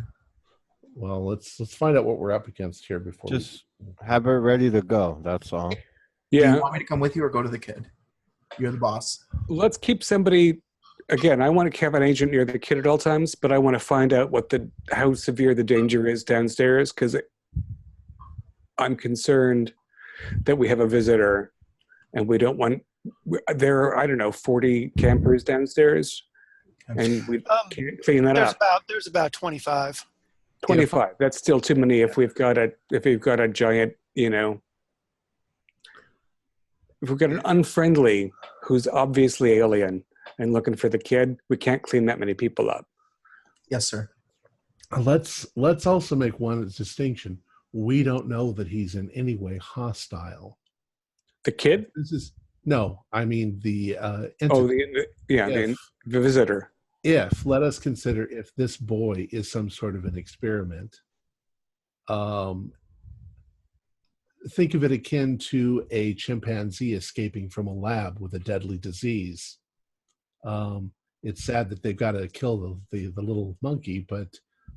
Well, let's find out what we're up against here before. Just have it ready to go. That's all. Do Yeah, you want me to come with you or go to the kid? You're the boss. let's keep somebody. Again, I want to have an agent near the kid at all times, but I want to find out how severe the danger is downstairs, because I'm concerned that we have a visitor, and we don't want. There are 40 campers downstairs, and we can't clean that up. There's about 25. 25. That's still too many. If we've got a giant, if we've got an unfriendly who's obviously alien and looking for the kid, we can't clean that many people up. Yes, sir. Let's also make one distinction. We don't know that he's in any way hostile. The kid? I mean the entity. The visitor. Let us consider if this boy is some sort of an experiment. Think of it akin to a chimpanzee escaping from a lab with a deadly disease. It's sad that they've got to kill the little monkey, but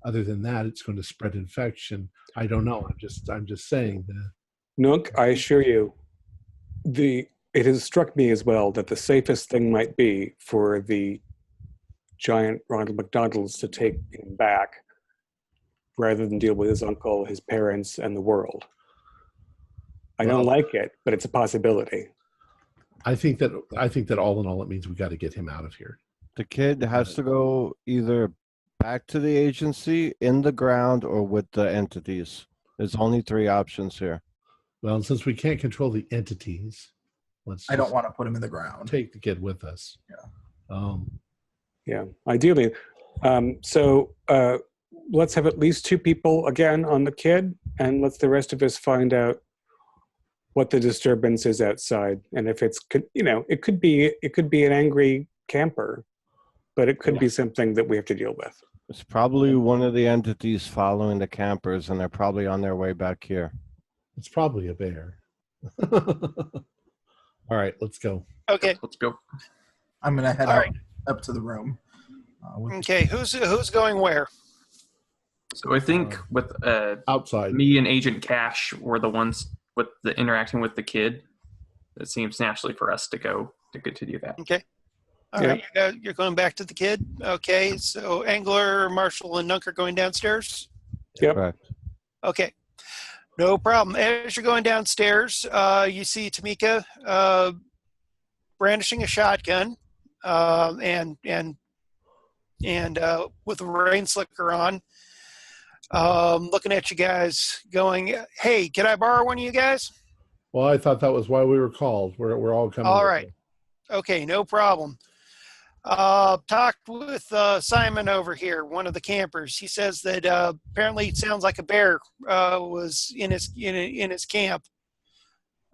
other than that, it's going to spread infection. I don't know. I'm just saying that. Nook, I assure you, it has struck me as well that the safest thing might be for the giant Ronald McDonald's to take him back rather than deal with his uncle, his parents, and the world. I don't like it, but it's a possibility. I think that all in all, it means we got to get him out of here. The kid has to go either back to the agency, in the ground, or with the entities. There's only 3 options here. Well, since we can't control the entities, I don't want to put him in the ground. take the kid with us. Yeah. Yeah, ideally. So let's have at least 2 people again on the kid, and let the rest of us find out what the disturbance is outside. And if it's, it could be an angry camper, but it could be something that we have to deal with. It's probably one of the entities following the campers, and they're probably on their way back here. It's probably a bear. All right, let's go. Okay. Let's go. I'm gonna head All out right. up to the room. Okay, who's going where? So I think with Outside. me and Agent Cash were the ones with the interacting with the kid. It seems naturally for us to go to continue that. Okay. All right, you're going back to the kid. Okay, so Angler, Marshall, and Nunk are going downstairs. Yep. Correct. Okay, no problem. As you're going downstairs, you see Tamika brandishing a shotgun, and with a rain slicker on, looking at you guys, going, "Hey, can I borrow one of you guys?" Well, I thought that was why we were called. We're all coming. All right. Okay, no problem. Talked with Simon over here, one of the campers. He says that apparently it sounds like a bear was in his camp,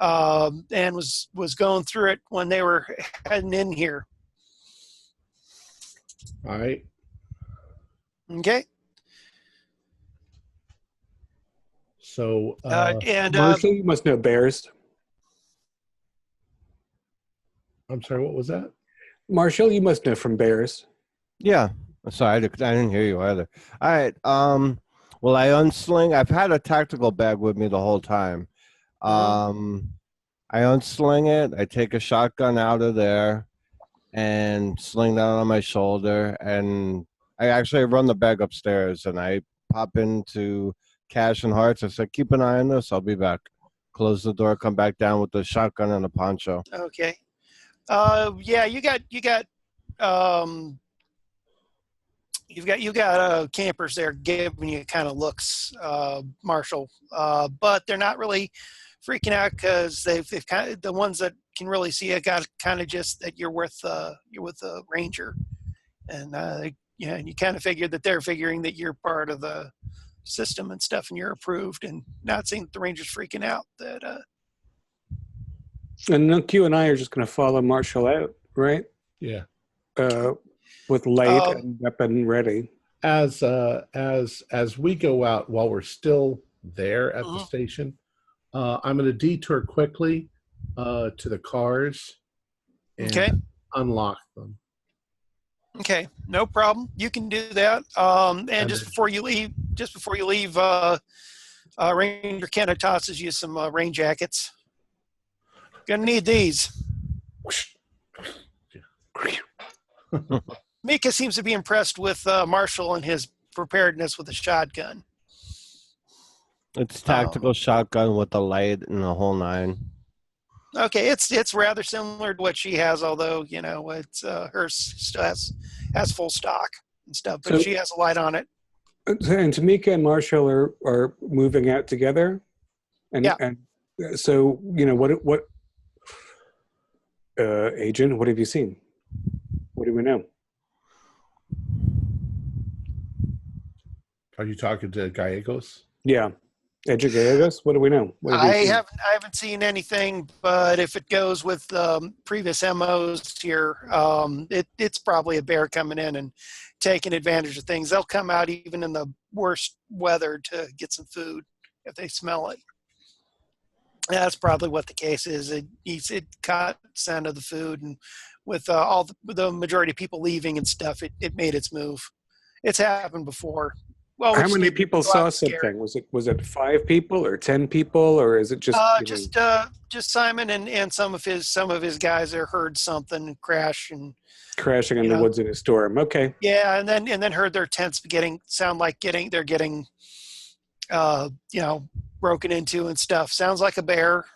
and was going through it when they were heading in here. All right. Okay. So, And Marshall, you must know bears. I'm sorry, what was that? Marshall, you must know from bears. Yeah. Sorry, I didn't hear you either. All right. Well, I unsling. I've had a tactical bag with me the whole time. I unsling it. I take a shotgun out of there and sling that on my shoulder. And I actually run the bag upstairs and I pop into Cash and Hearts. I said, keep an eye on this. I'll be back. Close the door, come back down with the shotgun and a poncho. okay. Yeah, you got campers there giving you kind of looks, Marshall, but they're not really freaking out because they've kind of, the ones that can really see it got kind of just that you're with a ranger, and and you kind of figured that they're figuring that you're part of the system and stuff, and you're approved, and not seeing that the ranger's freaking out that. And you and I are just going to follow Marshall out, right? Yeah. With light and weapon ready. As we go out while we're still there at the station, I'm going to detour quickly to the cars and unlock them. Okay, no problem. You can do that. And just before you leave, Ranger Kenna tosses you some rain jackets. Gonna need these. Mika seems to be impressed with Marshall and his preparedness with a shotgun. It's tactical shotgun with the light and the whole 9. Okay, it's rather similar to what she has, although it's hers still has full stock and stuff, but she has a light on it. And Tamika and Marshall are moving out together, and so what Agent, what have you seen? What do we know? Are you talking to Gallegos? Yeah. Agent Gallegos, what do we know? I haven't seen anything, but if it goes with previous MOs here, it's probably a bear coming in and taking advantage of things. They'll come out even in the worst weather to get some food if they smell it. That's probably what the case is. It caught scent of the food, and with all the majority of people leaving and stuff, it made its move. It's happened before. Well, how many people saw something? Was it 5 people or 10 people, or is it just just Simon and some of his guys there heard something crashing in the woods in a storm? Okay. Yeah, and then heard their tents getting broken into and stuff. Sounds like a bear.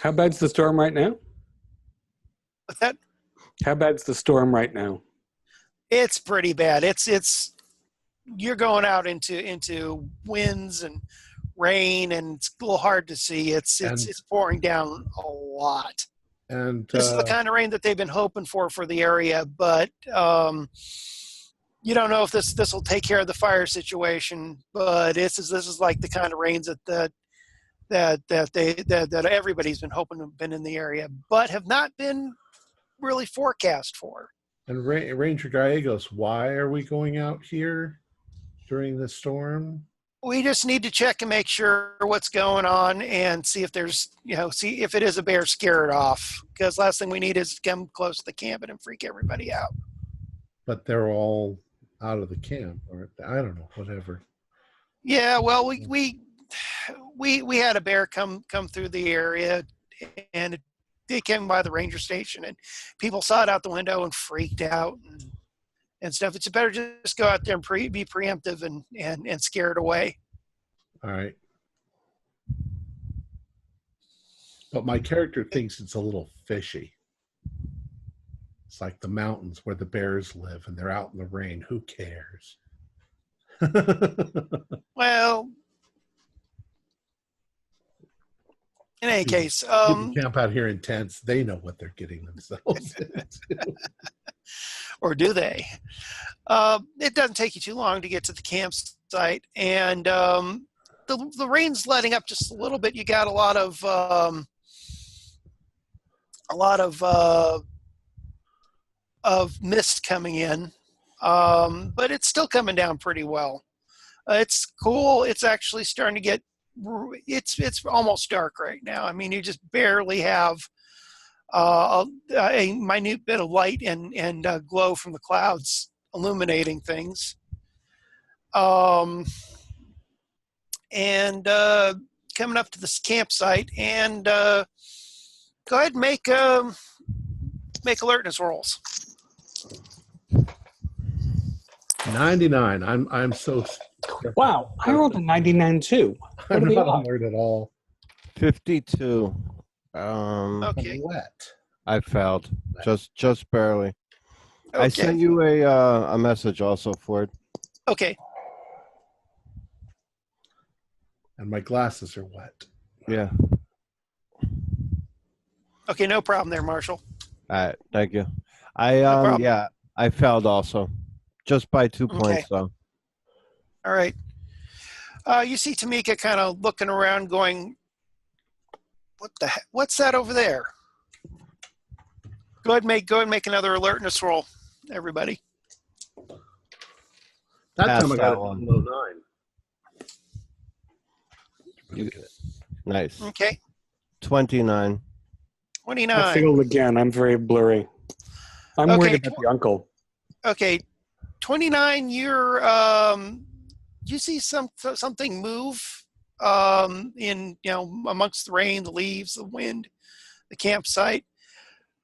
How bad's the storm right now? What's that? How bad's the storm right now? It's pretty bad. It's you're going out into winds and rain, and it's a little hard to see. It's pouring down a lot. And this is the kind of rain that they've been hoping for the area, but you don't know if this will take care of the fire situation. But this is like the kind of rains that everybody's been hoping to have been in the area, but have not been really forecast for. And Ranger Gallegos, why are we going out here during the storm? We just need to check and make sure what's going on and see if there's, see if it is a bear, scare it off. Because last thing we need is to come close to the camp and freak everybody out. But they're all out of the camp, or I don't know, whatever. Yeah, well, we had a bear come through the area, and they came by the ranger station, and people saw it out the window and freaked out and stuff. It's better just go out there and be preemptive and scare it away. All right. But my character thinks it's a little fishy. It's like the mountains where the bears live, and they're out in the rain. Who cares? Well, in any case, people camp out here in tents. They know what they're getting themselves into. Or do they? It doesn't take you too long to get to the campsite, and the rain's letting up just a little bit. You got a lot of mist coming in, but it's still coming down pretty well. It's cool. It's actually starting to get. It's almost dark right now. I mean, you just barely have a minute bit of light and glow from the clouds illuminating things. And coming up to this campsite, and go ahead and make alertness rolls. 99. I'm so. Wow, I rolled a 99 too. I'm not alert at all. 52. Okay. Wet. I failed. Just barely. Okay. I sent you a message also, Ford. Okay. And my glasses are wet. Yeah. Okay, no problem there, Marshall. All right, thank you. No problem. Yeah, I failed also. Just by 2 points, though. All right. You see Tamika kind of looking around going, what the heck? What's that over there? Go ahead and make another alertness roll, everybody. That Pass time I got that a one. low 9. Nice. Okay. 29. 29. I failed again. I'm very blurry. I'm Okay, worried about the uncle. Okay. 29, you're you see something move in amongst the rain, the leaves, the wind, the campsite.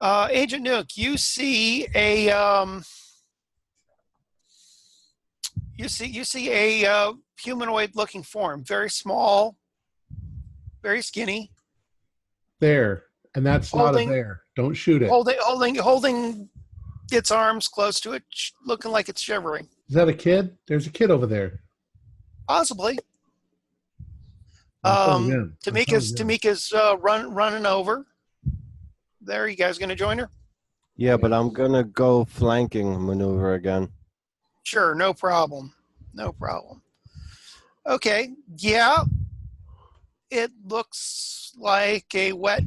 Agent Nook, you see a humanoid looking form, very small, very skinny. There. And that's not a bear. Don't shoot it. Holding its arms close to it, looking like it's shivering. Is that a kid? There's a kid over there. Possibly. I'm Tamika's running over. There, you guys gonna join her? Yeah, but I'm gonna go flanking maneuver again. Sure, no problem. No problem. Okay, yeah. It looks like a wet,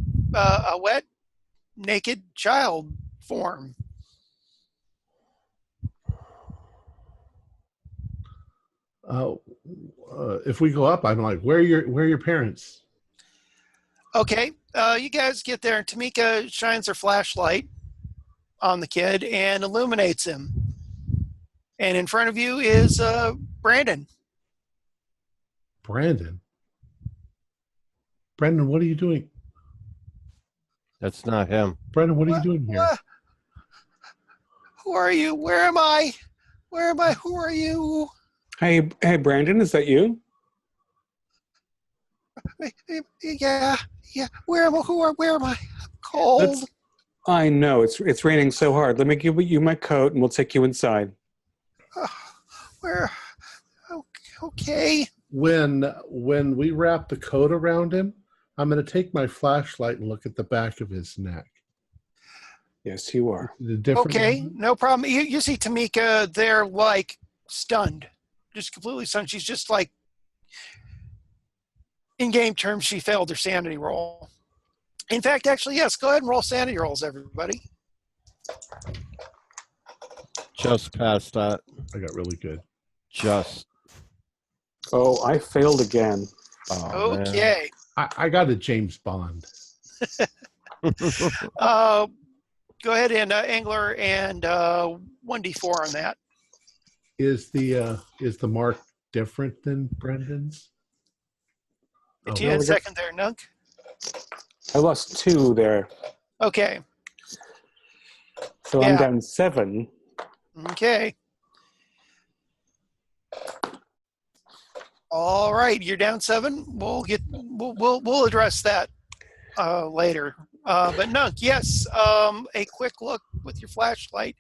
naked child form. If we go up, I'm like, where are your parents? Okay, you guys get there, and Tamika shines her flashlight on the kid and illuminates him. And in front of you is Brandon. Brandon, what are you doing? That's not him. Brandon, what are you doing here? Who are you? Where am I? Where am I? Who are you? Hey, Brandon, is that you? Yeah. Where am I? Where am I? I'm cold. I know. It's raining so hard. Let me give you my coat, and we'll take you inside. Where? Okay. When we wrap the coat around him, I'm going to take my flashlight and look at the back of his neck. Yes, you are. Okay, no problem. You see Tamika, they're like stunned, just completely stunned. She's just like, in game terms, she failed her sanity roll. In fact, actually, yes, go ahead and roll sanity rolls, everybody. Just past that. I got really good. Just. Oh, I failed again. Oh, okay. I got a James Bond. Go ahead and Angler and 1d4 on that. Is the mark different than Brendan's? Do you have a second there, Nunk? I lost 2 there. Okay. So I'm down 7. Okay. All right, you're down 7. We'll address that later. But Nunk, yes, a quick look with your flashlight.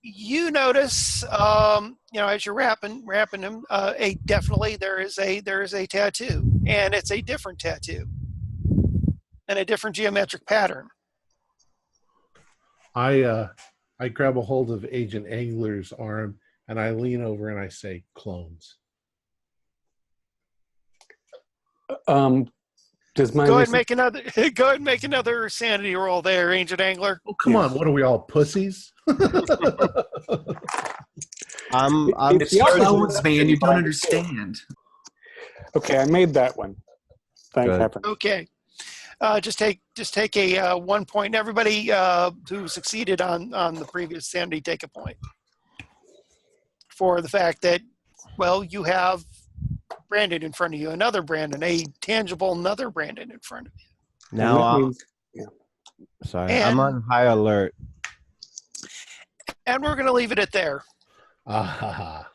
You notice, as you're wrapping him, definitely there is a tattoo, and it's a different tattoo, and a different geometric pattern. I grab a hold of Agent Angler's arm and I lean over and I say, "Clones." Does my go ahead and make another sanity roll there, Agent Angler. Oh, come on! What are we all, pussies? It's clones, man. You don't understand. Okay, I made that one. Thank heaven. Okay. Just take a 1 point. Everybody who succeeded on the previous sanity, take a point for the fact that, well, you have Brandon in front of you, another Brandon, a tangible another Brandon in front of you. Now, sorry, I'm on high alert. And we're going to leave it at there. We're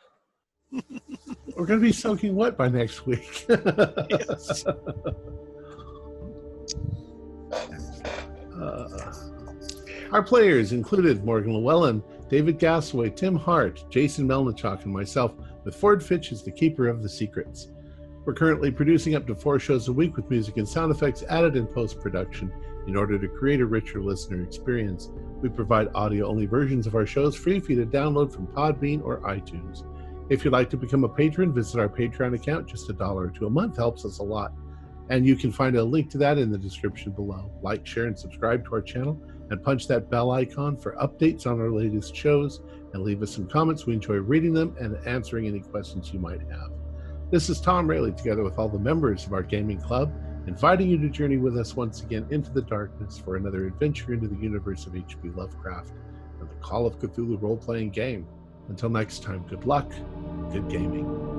going to be soaking wet by next week. Yes. Our players included Morgan Llewellyn, David Gassaway, Tim Hart, Jason Melnichuk, and myself, with Ford Fitch as the keeper of the secrets. We're currently producing up to 4 shows a week with music and sound effects added in post-production in order to create a richer listener experience. We provide audio-only versions of our shows free for you to download from Podbean or iTunes. If you'd like to become a patron, visit our Patreon account. Just $1 or $2 a month helps us a lot. And you can find a link to that in the description below. Like, share, and subscribe to our channel, and punch that bell icon for updates on our latest shows, and leave us some comments. We enjoy reading them and answering any questions you might have. This is Tom Rayleigh, together with all the members of our gaming club, inviting you to journey with us once again into the darkness for another adventure into the universe of H.P. Lovecraft and the Call of Cthulhu role-playing game. Until next time, good luck, good gaming.